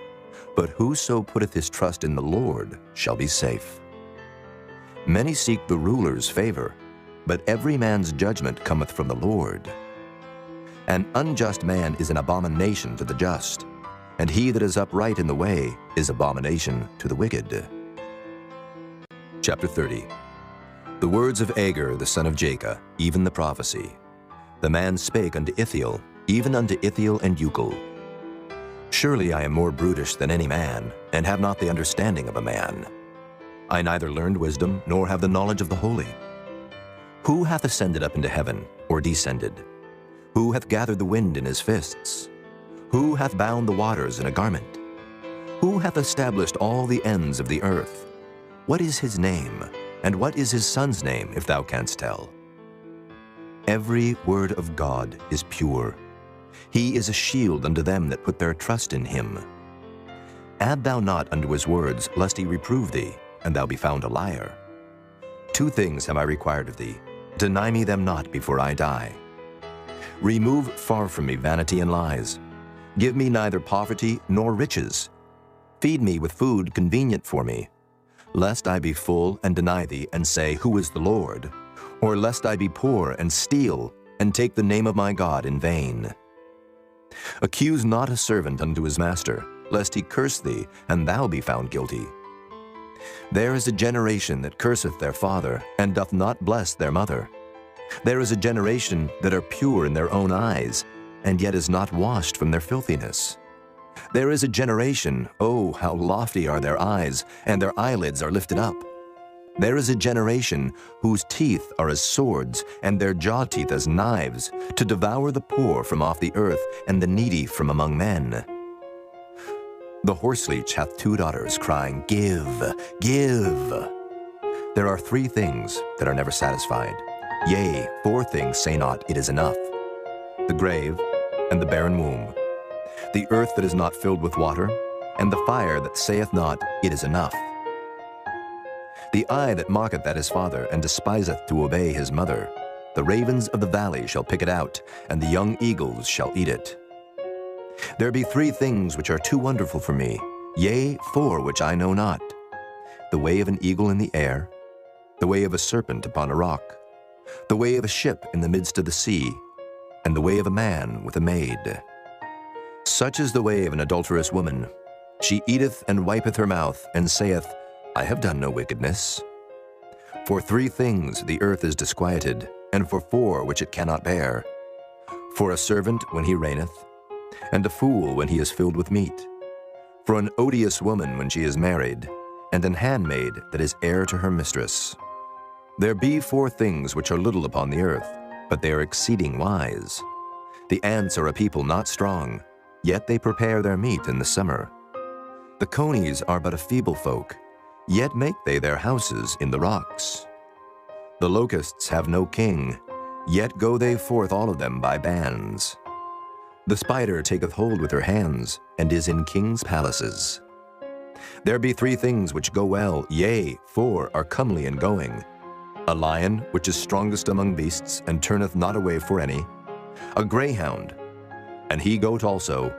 but whoso putteth his trust in the Lord shall be safe. Many seek the ruler's favor, but every man's judgment cometh from the Lord. An unjust man is an abomination to the just, and he that is upright in the way is abomination to the wicked. Chapter 30. The words of Agur the son of Jacob, even the prophecy. The man spake unto Ithiel, even unto Ithiel and Euchel. Surely I am more brutish than any man, and have not the understanding of a man. I neither learned wisdom, nor have the knowledge of the holy. Who hath ascended up into heaven, or descended? Who hath gathered the wind in his fists? Who hath bound the waters in a garment? Who hath established all the ends of the earth? What is his name, and what is his son's name, if thou canst tell? Every word of God is pure. He is a shield unto them that put their trust in him. Add thou not unto his words, lest he reprove thee, and thou be found a liar. 2 things have I required of thee. Deny me them not before I die. Remove far from me vanity and lies. Give me neither poverty nor riches. Feed me with food convenient for me, lest I be full and deny thee, and say, Who is the Lord? Or lest I be poor and steal, and take the name of my God in vain. Accuse not a servant unto his master, lest he curse thee, and thou be found guilty. There is a generation that curseth their father, and doth not bless their mother. There is a generation that are pure in their own eyes, and yet is not washed from their filthiness. There is a generation, oh, how lofty are their eyes, and their eyelids are lifted up. There is a generation whose teeth are as swords, and their jaw teeth as knives, to devour the poor from off the earth, and the needy from among men. The horseleech hath 2 daughters, crying, Give, give. There are 3 things that are never satisfied. Yea, 4 things say not, It is enough. The grave, and the barren womb, the earth that is not filled with water, and the fire that saith not, It is enough. The eye that mocketh at his father, and despiseth to obey his mother, the ravens of the valley shall pick it out, and the young eagles shall eat it. There be 3 things which are too wonderful for me, yea, 4 which I know not. The way of an eagle in the air, the way of a serpent upon a rock, the way of a ship in the midst of the sea, and the way of a man with a maid. Such is the way of an adulterous woman. She eateth and wipeth her mouth, and saith, I have done no wickedness. For 3 things the earth is disquieted, and for 4 which it cannot bear. For a servant when he reigneth, and a fool when he is filled with meat. For an odious woman when she is married, and an handmaid that is heir to her mistress. There be 4 things which are little upon the earth, but they are exceeding wise. The ants are a people not strong, yet they prepare their meat in the summer. The conies are but a feeble folk, yet make they their houses in the rocks. The locusts have no king, yet go they forth all of them by bands. The spider taketh hold with her hands, and is in kings' palaces. There be 3 things which go well, yea, 4 are comely in going. A lion, which is strongest among beasts, and turneth not away for any. A greyhound, and he goat also,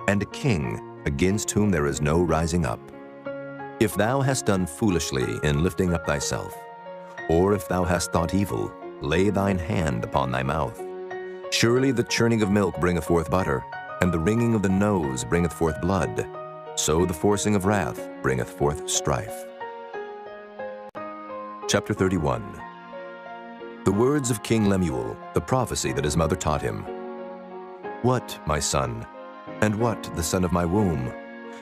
and a king, against whom there is no rising up. If thou hast done foolishly in lifting up thyself, or if thou hast thought evil, lay thine hand upon thy mouth. Surely the churning of milk bringeth forth butter, and the wringing of the nose bringeth forth blood. So the forcing of wrath bringeth forth strife. Chapter 31. The words of King Lemuel, the prophecy that his mother taught him. What, my son, and what the son of my womb,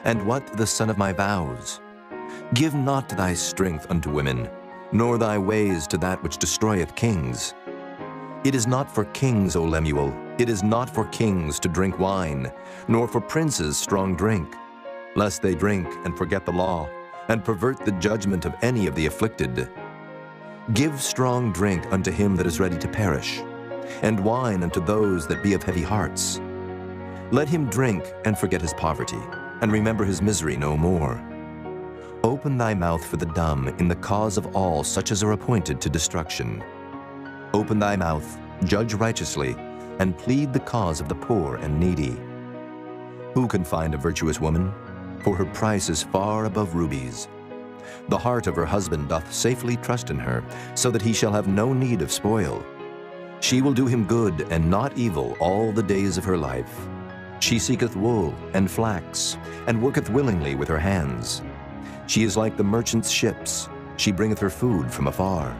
and what the son of my vows? Give not thy strength unto women, nor thy ways to that which destroyeth kings. It is not for kings, O Lemuel, it is not for kings to drink wine, nor for princes strong drink, lest they drink and forget the law, and pervert the judgment of any of the afflicted. Give strong drink unto him that is ready to perish, and wine unto those that be of heavy hearts. Let him drink and forget his poverty, and remember his misery no more. Open thy mouth for the dumb in the cause of all such as are appointed to destruction. Open thy mouth, judge righteously, and plead the cause of the poor and needy. Who can find a virtuous woman? For her price is far above rubies. The heart of her husband doth safely trust in her, so that he shall have no need of spoil. She will do him good and not evil all the days of her life. She seeketh wool and flax, and worketh willingly with her hands. She is like the merchant's ships. She bringeth her food from afar.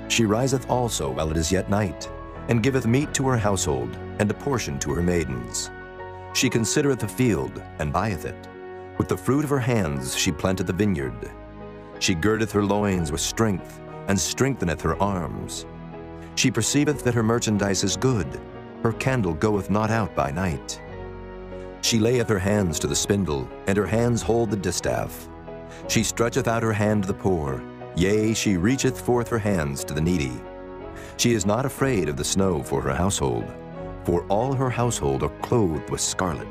She riseth also while it is yet night, and giveth meat to her household, and a portion to her maidens. She considereth the field, and buyeth it. With the fruit of her hands she planteth the vineyard. She girdeth her loins with strength, and strengtheneth her arms. She perceiveth that her merchandise is good. Her candle goeth not out by night. She layeth her hands to the spindle, and her hands hold the distaff. She stretcheth out her hand to the poor, yea, she reacheth forth her hands to the needy. She is not afraid of the snow for her household, for all her household are clothed with scarlet.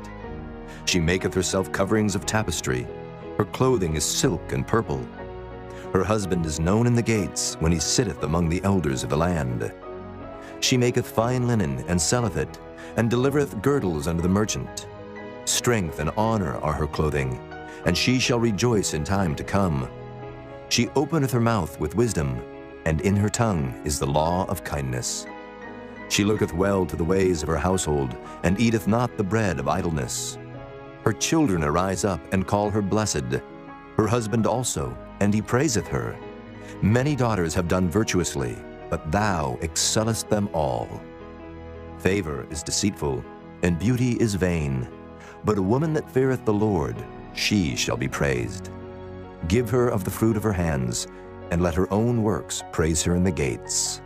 She maketh herself coverings of tapestry. Her clothing is silk and purple. Her husband is known in the gates, when he sitteth among the elders of the land. She maketh fine linen, and selleth it, and delivereth girdles unto the merchant. Strength and honor are her clothing, and she shall rejoice in time to come. She openeth her mouth with wisdom, and in her tongue is the law of kindness. She looketh well to the ways of her household, and eateth not the bread of idleness. Her children arise up and call her blessed, her husband also, and he praiseth her. Many daughters have done virtuously, but thou excellest them all. Favor is deceitful, and beauty is vain, but a woman that feareth the Lord, she shall be praised. Give her of the fruit of her hands, and let her own works praise her in the gates.